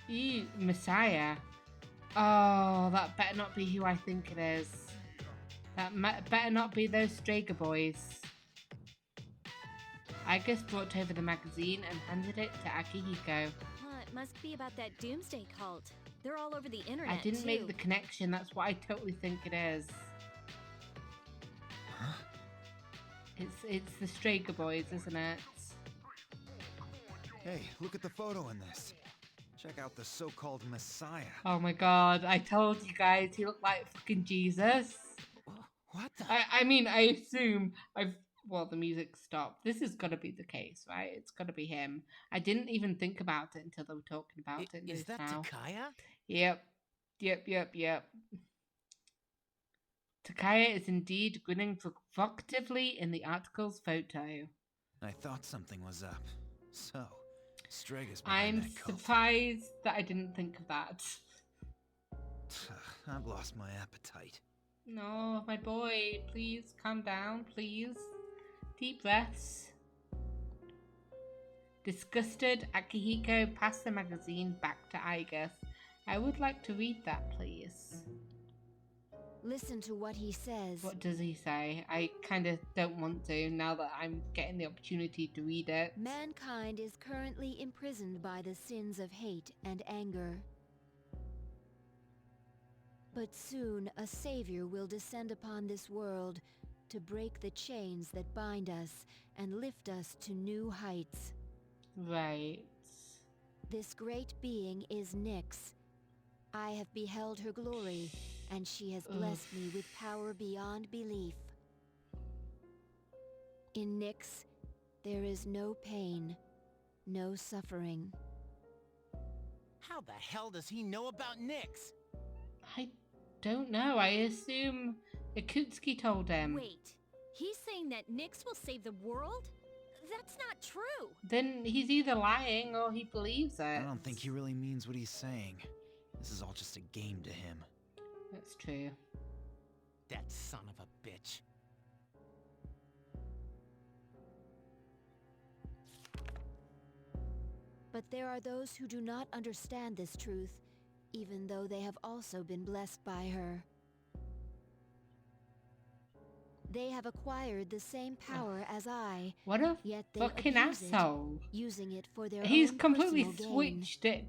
Speaker 1: Ew, Messiah. Oh, that better not be who I think it is. That better not be those Strager boys. Agus brought over the magazine and handed it to Akihiko.
Speaker 2: Huh, it must be about that doomsday cult. They're all over the internet,
Speaker 1: I didn't
Speaker 2: too.
Speaker 1: make the connection, that's what I totally think it is.
Speaker 3: Huh?
Speaker 1: It's the Strager boys, isn't it?
Speaker 3: Hey, look at the photo in this. Check out the so-called Messiah.
Speaker 1: Oh my god, I told you guys he looked like fucking Jesus.
Speaker 3: What the?
Speaker 1: I mean, I assume well, the music stopped. This is gotta be the case, right? It's gotta be him. I didn't even think about it until they were talking about it
Speaker 4: Is
Speaker 1: just
Speaker 4: that
Speaker 1: now.
Speaker 4: Takaya?
Speaker 1: Yep. Takaya is indeed grinning provocatively in the article's photo.
Speaker 3: I thought something was up. So, Strega's behind
Speaker 1: I'm
Speaker 3: that cult.
Speaker 1: surprised that I didn't think of that.
Speaker 3: I've lost my appetite.
Speaker 1: No, my boy, please calm down, please. Deep breaths. Disgusted, Akihiko passed the magazine back to Aigus. I would like to read that, please.
Speaker 6: Listen to what he says.
Speaker 1: What does he say? I kind of don't want to now that I'm getting the opportunity to read it.
Speaker 6: Mankind is currently imprisoned by the sins of hate and anger. But soon a savior will descend upon this world to break the chains that bind us and lift us to new heights.
Speaker 1: Right.
Speaker 6: This great being is Nyx. I have beheld her glory, and she has blessed me with power beyond belief. In Nyx, there is no pain, no suffering.
Speaker 4: How the hell does he know about Nyx?
Speaker 1: I don't know. I assume Yakutsuki told him.
Speaker 2: Wait, he's saying that Nyx will save the world? That's not true.
Speaker 1: Then he's either lying or he believes it.
Speaker 3: I don't think he really means what he's saying. This is all just a game to him.
Speaker 1: That's true.
Speaker 4: That son of a bitch.
Speaker 6: But there are those who do not understand this truth, even though they have also been blessed by her. They have acquired the same power as I,
Speaker 1: What a
Speaker 6: yet they
Speaker 1: fucking
Speaker 6: abuse
Speaker 1: asshole.
Speaker 6: it, using it for their
Speaker 1: He's
Speaker 6: own
Speaker 1: completely
Speaker 6: personal gain.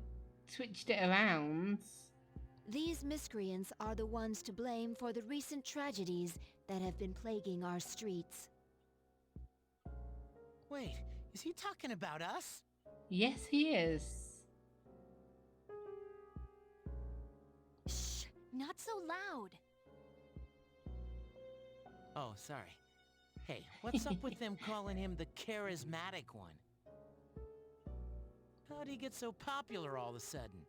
Speaker 1: switched it around.
Speaker 6: These miscreants are the ones to blame for the recent tragedies that have been plaguing our streets.
Speaker 4: Wait, is he talking about us?
Speaker 1: Yes, he is.
Speaker 2: Shh, not so loud.
Speaker 4: Oh, sorry. Hey, what's up with them calling him the charismatic one? How'd he get so popular all of a sudden?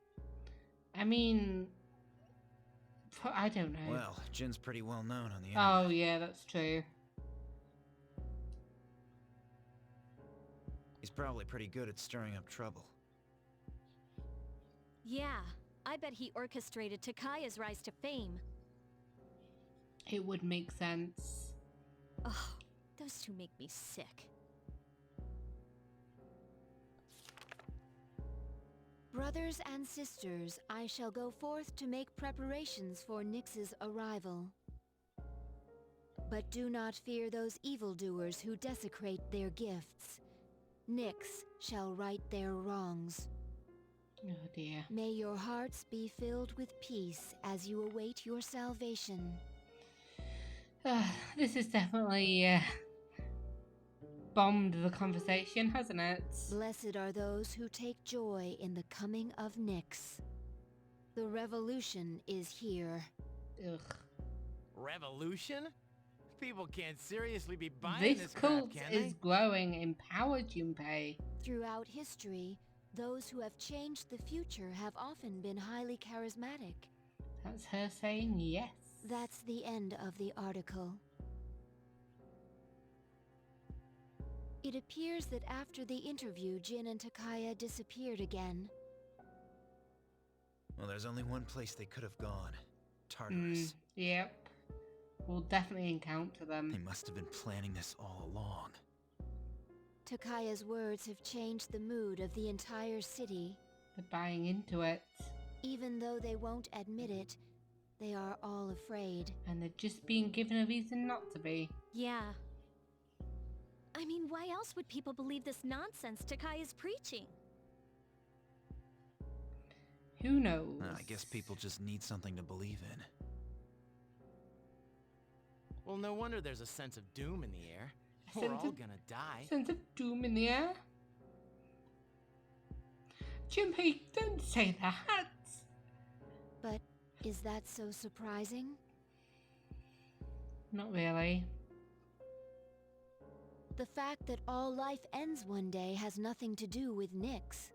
Speaker 1: I mean, I don't know.
Speaker 3: Well, Jin's pretty well known on the internet.
Speaker 1: Oh, yeah, that's true.
Speaker 3: He's probably pretty good at stirring up trouble.
Speaker 2: Yeah, I bet he orchestrated Takaya's rise to fame.
Speaker 1: It would make sense.
Speaker 2: Ugh, those two make me sick.
Speaker 6: Brothers and sisters, I shall go forth to make preparations for Nyx's arrival. But do not fear those evildoers who desecrate their gifts. Nyx shall right their wrongs.
Speaker 1: Oh, dear.
Speaker 6: May your hearts be filled with peace as you await your salvation.
Speaker 1: This is definitely bombed the conversation, hasn't it?
Speaker 6: Blessed are those who take joy in the coming of Nyx. The revolution is here.
Speaker 1: Ugh.
Speaker 4: Revolution? People can't seriously be buying
Speaker 1: This
Speaker 4: this crap,
Speaker 1: cult
Speaker 4: can
Speaker 1: is
Speaker 4: they?
Speaker 1: growing in power, Junpei.
Speaker 6: Throughout history, those who have changed the future have often been highly charismatic.
Speaker 1: That's her saying yes.
Speaker 6: That's the end of the article. It appears that after the interview, Jin and Takaya disappeared again.
Speaker 3: Well, there's only one place they could have gone. Tartarus.
Speaker 1: Yep. We'll definitely encounter them.
Speaker 3: They must have been planning this all along.
Speaker 6: Takaya's words have changed the mood of the entire city.
Speaker 1: They're buying into it.
Speaker 6: Even though they won't admit it, they are all afraid.
Speaker 1: And they're just being given a reason not to be.
Speaker 2: Yeah. I mean, why else would people believe this nonsense Takaya's preaching?
Speaker 1: Who knows?
Speaker 3: I guess people just need something to believe in.
Speaker 4: Well, no wonder there's a sense of doom in the air. We're
Speaker 1: Sense
Speaker 4: all
Speaker 1: of-
Speaker 4: gonna die.
Speaker 1: Sense of doom in the air. Junpei, don't say that.
Speaker 6: But is that so surprising?
Speaker 1: Not really.
Speaker 6: The fact that all life ends one day has nothing to do with Nyx.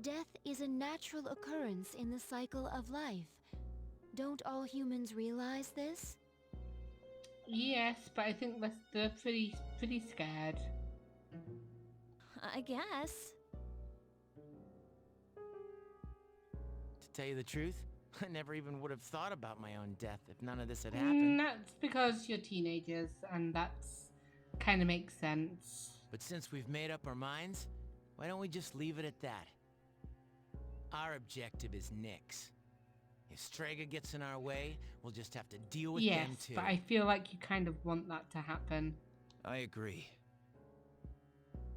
Speaker 6: Death is a natural occurrence in the cycle of life. Don't all humans realize this?
Speaker 1: Yes, but I think they're pretty scared.
Speaker 2: I guess.
Speaker 4: To tell you the truth, I never even would have thought about my own death if none of this had happened.
Speaker 1: That's because you're teenagers, and that's kind of makes sense.
Speaker 4: But since we've made up our minds, why don't we just leave it at that? Our objective is Nyx. If Strega gets in our way, we'll just have to deal with them
Speaker 1: Yes,
Speaker 4: too.
Speaker 1: but I feel like you kind of want that to happen.
Speaker 3: I agree.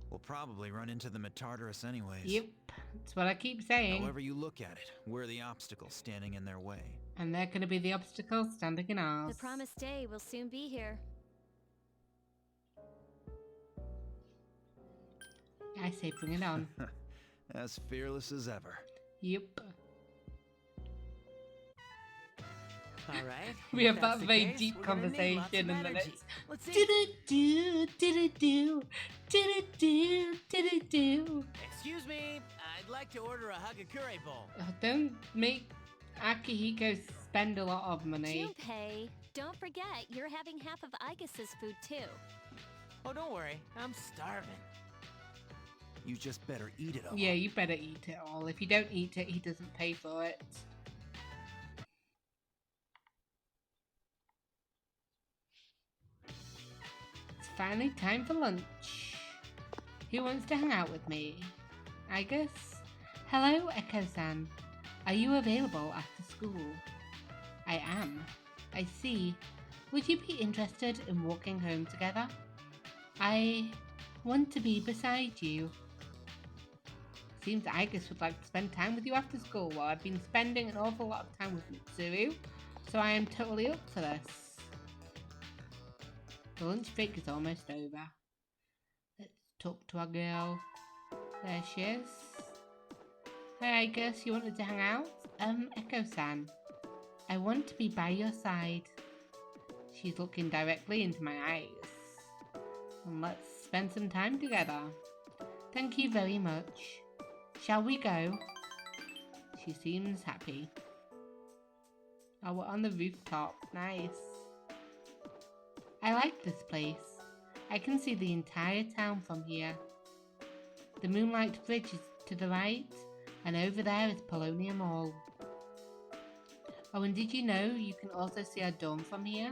Speaker 3: We'll probably run into them at Tartarus anyways.
Speaker 1: Yep, that's what I keep saying.
Speaker 3: However you look at it, we're the obstacle standing in their way.
Speaker 1: And they're going to be the obstacles standing in ours.
Speaker 2: The promised day will soon be here.
Speaker 1: I say bring it on.
Speaker 3: As fearless as ever.
Speaker 1: Yep.
Speaker 4: All right.
Speaker 1: We have
Speaker 4: if
Speaker 1: that
Speaker 4: that's the
Speaker 1: very
Speaker 4: case,
Speaker 1: deep
Speaker 4: we're gonna need lots of
Speaker 1: conversation, and then
Speaker 4: energy.
Speaker 1: it's
Speaker 4: Let's see.
Speaker 1: do-do-do, do-do-do, do-do-do, do-do-do.
Speaker 4: Excuse me. I'd like to order a Hagakure bowl.
Speaker 1: Oh, don't make Akihiko spend a lot of money.
Speaker 2: Junpei, don't forget you're having half of Igus's food too.
Speaker 4: Oh, don't worry. I'm starving.
Speaker 3: You just better eat it all.
Speaker 1: Yeah, you better eat it all. If you don't eat it, he doesn't pay for it. It's finally time for lunch. Who wants to hang out with me? I guess. Hello, Eiko-san. Are you available after school? I am. I see. Would you be interested in walking home together? I want to be beside you. Seems Igus would like to spend time with you after school. Well, I've been spending an awful lot of time with Mitsuru, so I am totally up for this. The lunch break is almost over. Let's talk to our girl. There she is. Hey, Igus, you wanted to hang out? Eiko-san. I want to be by your side. She's looking directly into my eyes. And let's spend some time together. Thank you very much. Shall we go? She seems happy. Oh, we're on the rooftop. Nice. I like this place. I can see the entire town from here. The Moonlight Bridge is to the right, and over there is Polonia Mall. Oh, and did you know you can also see our dorm from here?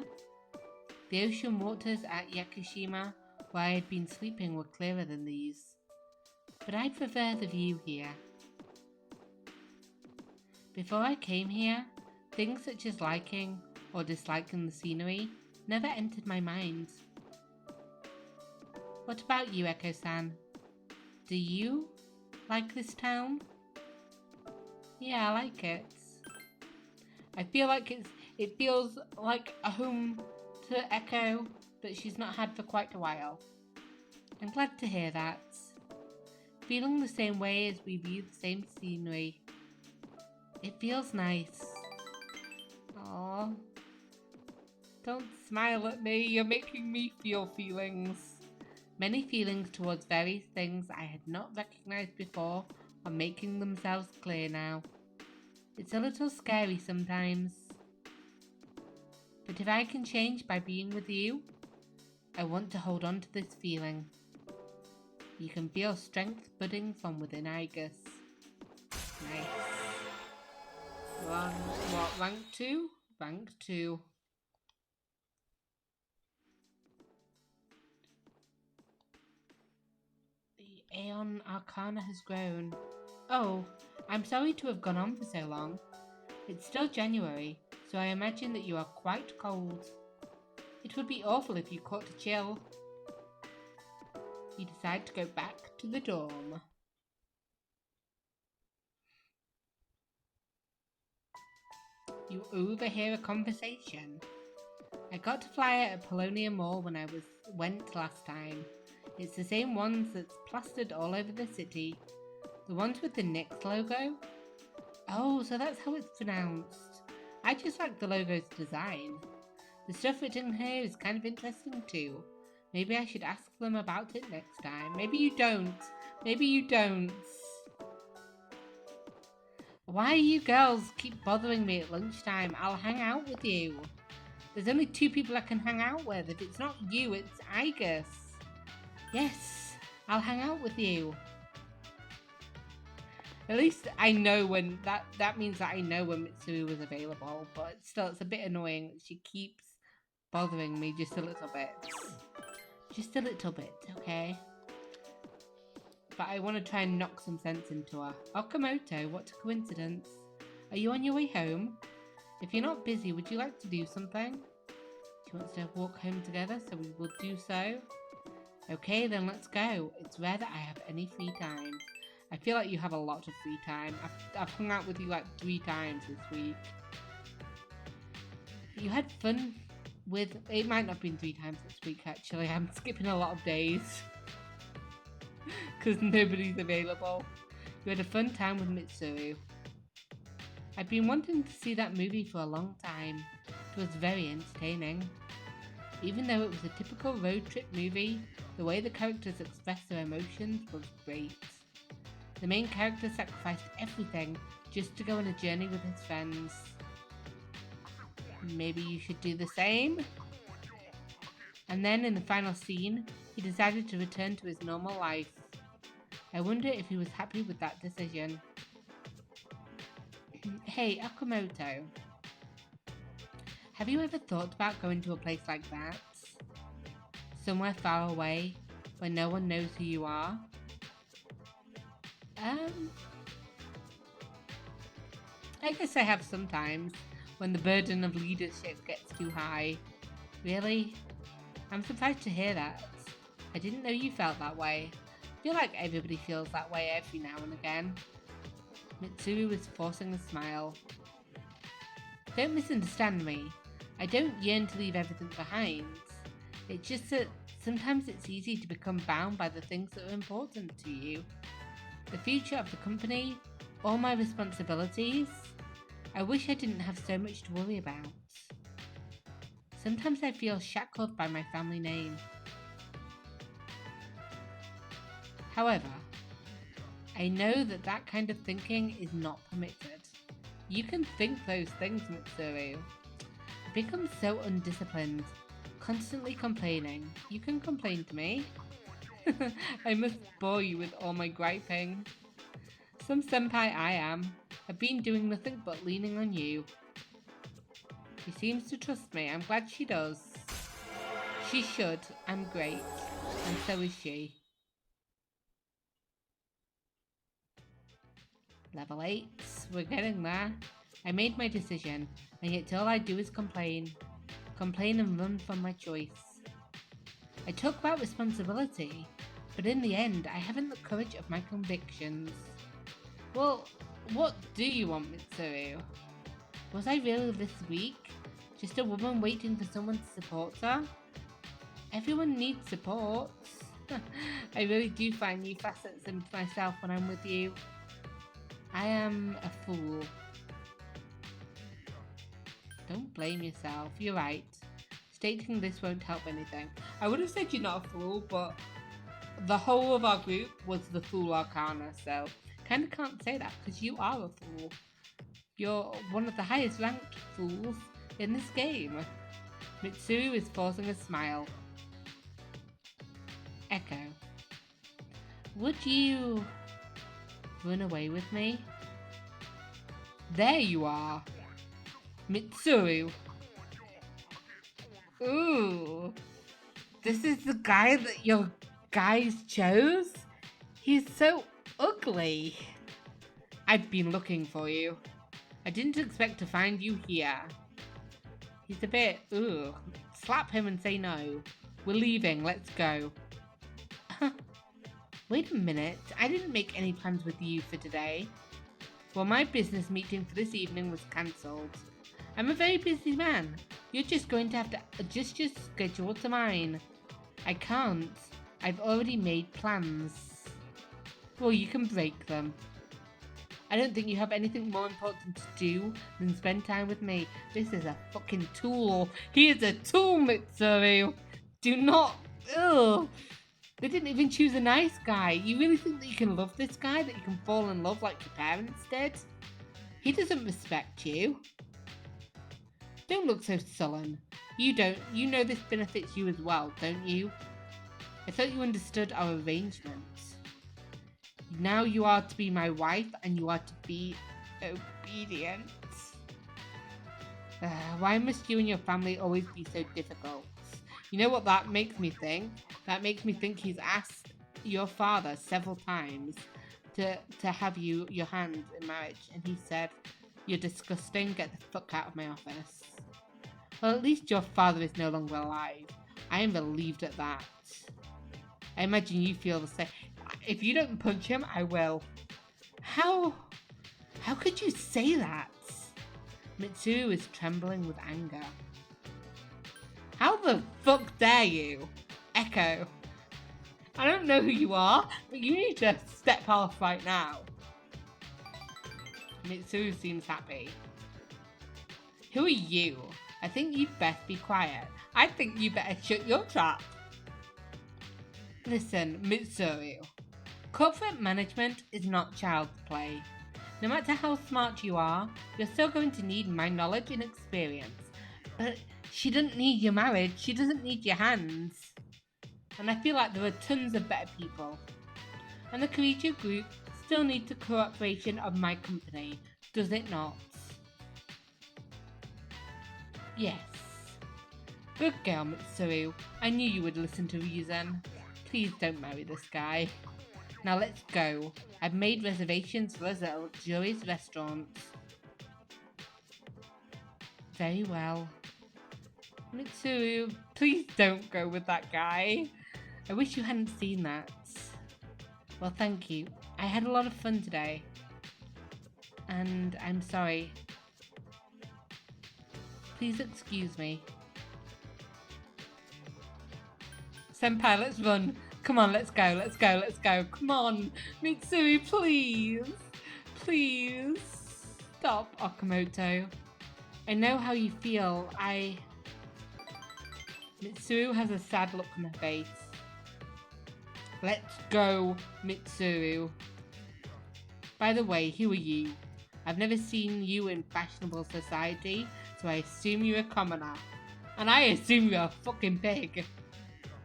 Speaker 1: The ocean waters at Yakushima, where I had been sleeping, were clearer than these. But I prefer the view here. Before I came here, things such as liking or disliking the scenery never entered my mind. What about you, Eiko-san? Do you like this town? Yeah, I like it. I feel like it feels like a home to Eiko that she's not had for quite a while. I'm glad to hear that. Feeling the same way as we view the same scenery. It feels nice. Aww. Don't smile at me, you're making me feel feelings. Many feelings towards various things I had not recognized before are making themselves clear now. It's a little scary sometimes. But if I can change by being with you, I want to hold on to this feeling. You can feel strength budding from within Igus. Nice. Rank 2? Rank 2. The Aeon Arcana has grown. Oh, I'm sorry to have gone on for so long. It's still January, so I imagine that you are quite cold. It would be awful if you caught a chill. You decide to go back to the dorm. You overhear a conversation. I got to fly out at Polonia Mall when I went last time. It's the same ones that's plastered all over the city. The ones with the NYX logo? Oh, so that's how it's pronounced. I just like the logo's design. The stuff written here is kind of interesting too. Maybe I should ask them about it next time. Maybe you don't. Maybe you don't. Why you girls keep bothering me at lunchtime? I'll hang out with you. There's only 2 people I can hang out with. If it's not you, it's Igus. Yes, I'll hang out with you. At least I know when that means that I know when Mitsuru was available, but still it's a bit annoying that she keeps bothering me just a little bit. Just a little bit, okay? But I want to try and knock some sense into her. Okamoto, what a coincidence. Are you on your way home? If you're not busy, would you like to do something? She wants to walk home together, so we will do so. Okay, then let's go. It's rare that I have any free time. I feel like you have a lot of free time. I've hung out with you like 3 times this week. You had fun with... It might not have been 3 times this week, actually. I'm skipping a lot of days. Because nobody's available. You had a fun time with Mitsuru. I've been wanting to see that movie for a long time. It was very entertaining. Even though it was a typical road trip movie, the way the characters expressed their emotions was great. The main character sacrificed everything just to go on a journey with his friends. Maybe you should do the same? And then in the final scene, he decided to return to his normal life. I wonder if he was happy with that decision. Hey, Okamoto. Have you ever thought about going to a place like that? Somewhere far away, where no one knows who you are? I guess I have sometimes, when the burden of leadership gets too high. Really? I'm surprised to hear that. I didn't know you felt that way. I feel like everybody feels that way every now and again. Mitsuru was forcing a smile. Don't misunderstand me. I don't yearn to leave everything behind. It's just that sometimes it's easy to become bound by the things that are important to you. The future of the company, all my responsibilities. I wish I didn't have so much to worry about. Sometimes I feel shackled by my family name. However, I know that that kind of thinking is not permitted. You can think those things, Mitsuru. You become so undisciplined, constantly complaining. You can complain to me. I must bore you with all my griping. Some senpai I am. I've been doing nothing but leaning on you. She seems to trust me. I'm glad she does. She should. I'm great. And so is she. Level 8. We're getting there. I made my decision, and yet all I do is complain. Complain and run from my choice. I talk about responsibility, but in the end, I haven't the courage of my convictions. Well, what do you want, Mitsuru? Was I really this weak? Just a woman waiting for someone to support her? Everyone needs support. I really do find new facets in myself when I'm with you. I am a fool. Don't blame yourself. You're right. Stating this won't help anything. I would have said you're not a fool, but the whole of our group was the Fool Arcana, so kind of can't say that because you are a fool. You're one of the highest ranked fools in this game. Mitsuru is forcing a smile. Echo. Would you run away with me? There you are. Mitsuru. Ooh. This is the guy that your guys chose? He's so ugly. I've been looking for you. I didn't expect to find you here. He's a bit, ugh. Slap him and say no. We're leaving, let's go. Wait a minute, I didn't make any plans with you for today. Well, my business meeting for this evening was cancelled. I'm a very busy man. You're just going to have to adjust your schedule to mine. I can't. I've already made plans. Well, you can break them. I don't think you have anything more important to do than spend time with me. This is a fucking tool. He is a tool, Mitsuru. Do not... Ugh. They didn't even choose a nice guy. You really think that you can love this guy? That you can fall in love like your parents did? He doesn't respect you. Don't look so sullen. You don't. You know this benefits you as well, don't you? I thought you understood our arrangement. Now you are to be my wife and you are to be obedient. Why must you and your family always be so difficult? You know what that makes me think? That makes me think he's asked your father several times to have your hand in marriage, and he said, "You're disgusting, get the fuck out of my office." Well, at least your father is no longer alive. I am relieved at that. I imagine you feel the same. If you don't punch him, I will. How could you say that? Mitsuru is trembling with anger. How the fuck dare you? Echo. I don't know who you are, but you need to step off right now. Mitsuru seems happy. Who are you? I think you'd best be quiet. I think you better shut your trap. Listen, Mitsuru. Corporate management is not child's play. No matter how smart you are, you're still going to need my knowledge and experience. But she doesn't need your marriage, she doesn't need your hands. And I feel like there are tons of better people. And the creature group still needs the cooperation of my company, does it not? Yes. Good girl, Mitsuru. I knew you would listen to reason. Please don't marry this guy. Now let's go. I've made reservations for us at a luxurious restaurant. Very well. Mitsuru, please don't go with that guy. I wish you hadn't seen that. Well, thank you. I had a lot of fun today. And I'm sorry. Please excuse me. Senpai, let's run. Come on, let's go, let's go, let's go. Come on, Mitsuru, please. Please. Stop, Okamoto. I know how you feel. Mitsuru has a sad look on her face. Let's go, Mitsuru. By the way, who are you? I've never seen you in fashionable society, so I assume you're a commoner. And I assume you're a fucking pig.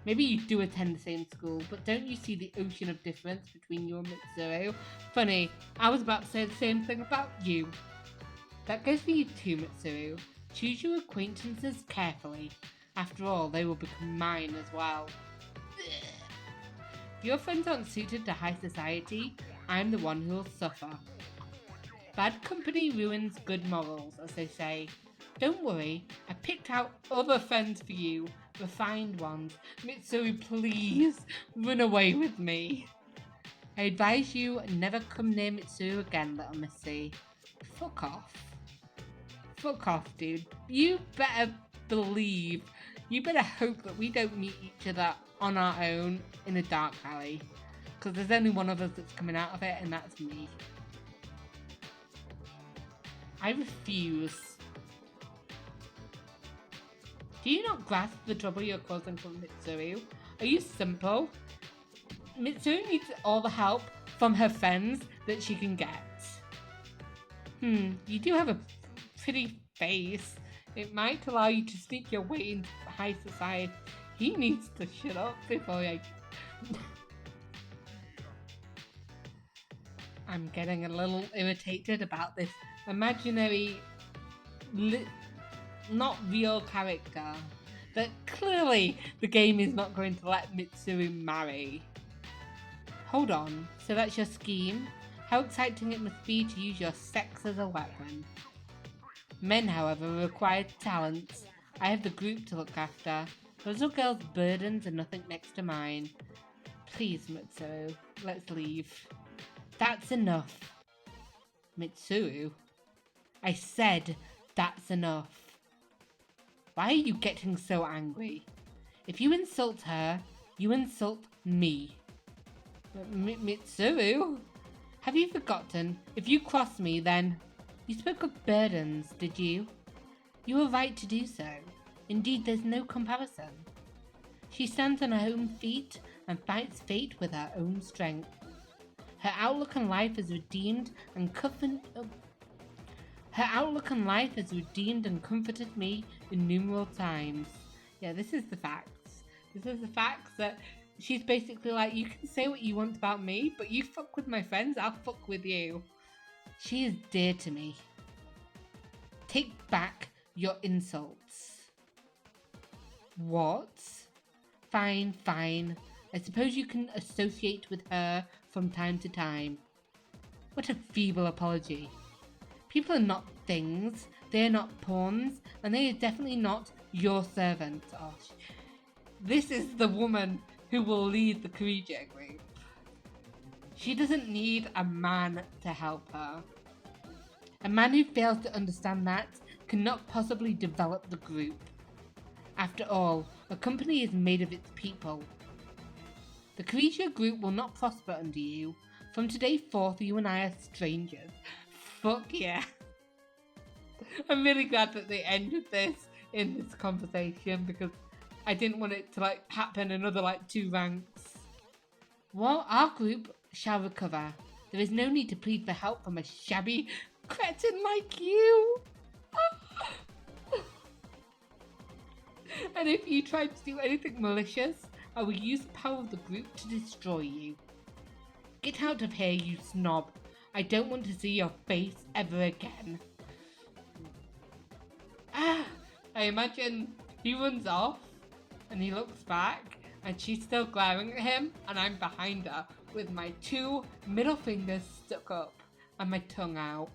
Speaker 1: Maybe you do attend the same school, but don't you see the ocean of difference between you and Mitsuru? Funny, I was about to say the same thing about you. That goes for you too, Mitsuru. Choose your acquaintances carefully. After all, they will become mine as well. If your friends aren't suited to high society, I'm the one who will suffer. Bad company ruins good morals, as they say. Don't worry, I picked out other friends for you. Refined ones. Mitsuru, please, run away with me. I advise you never come near Mitsuru again, little missy. Fuck off. Fuck off, dude. You better believe, you better hope that we don't meet each other on our own in a dark alley. Because there's only one of us that's coming out of it, and that's me. I refuse. Do you not grasp the trouble you're causing for Mitsuru? Are you simple? Mitsuru needs all the help from her friends that she can get. You do have a pretty face. It might allow you to sneak your way into high society. He needs to shut up before I... I'm getting a little irritated about this imaginary... not real character that clearly the game is not going to let Mitsuru marry. Hold on, so that's your scheme? How exciting it must be to use your sex as a weapon. Men, however, require talent. I have the group to look after. Those little girls' burdens are nothing next to mine. Please, Mitsuru, let's leave. That's enough. Mitsuru? I said that's enough. Why are you getting so angry? If you insult her, you insult me. Mitsuru? Have you forgotten? If you cross me, then... You spoke of burdens, did you? You were right to do so. Indeed, there's no comparison. She stands on her own feet and fights fate with her own strength. Her outlook on life has redeemed and comforted me innumerable times. Yeah, this is the facts. This is the facts that she's basically like, you can say what you want about me, but you fuck with my friends, I'll fuck with you. She is dear to me. Take back your insults. What? Fine, fine. I suppose you can associate with her from time to time. What a feeble apology. People are not things, they are not pawns, and they are definitely not your servant. Oh, this is the woman who will lead the creature group. She doesn't need a man to help her. A man who fails to understand that cannot possibly develop the group. After all, a company is made of its people. The creature group will not prosper under you. From today forth, you and I are strangers. Fuck yeah. I'm really glad that they ended this in this conversation because I didn't want it to like happen another like 2 ranks. While our group shall recover, there is no need to plead for help from a shabby cretin like you. And if you try to do anything malicious, I will use the power of the group to destroy you. Get out of here, you snob. I don't want to see your face ever again. I imagine he runs off and he looks back and she's still glaring at him and I'm behind her with my 2 middle fingers stuck up and my tongue out.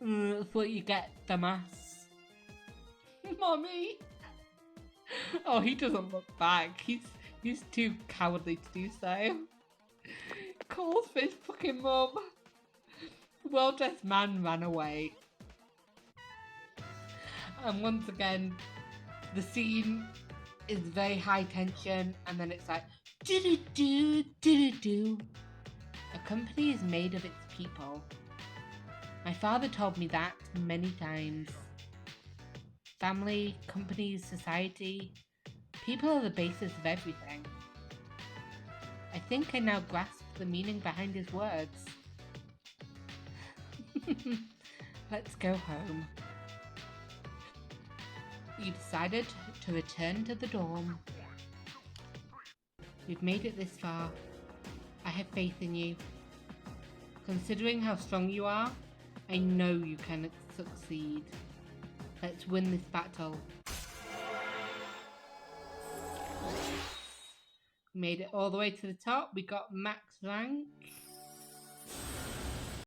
Speaker 1: That's what you get, dumbass. Mommy. Oh, he doesn't look back. He's too cowardly to do so. Calls for his fucking mum. The well-dressed man ran away. And once again, the scene is very high tension, and then it's like do-do-do, do-do-do. A company is made of its people. My father told me that many times. Family, companies, society, people are the basis of everything. I think I now grasp the meaning behind his words. Let's go home. You decided to return to the dorm. You've made it this far. I have faith in you. Considering how strong you are, I know you can succeed. Let's win this battle. We made it all the way to the top. We got max rank.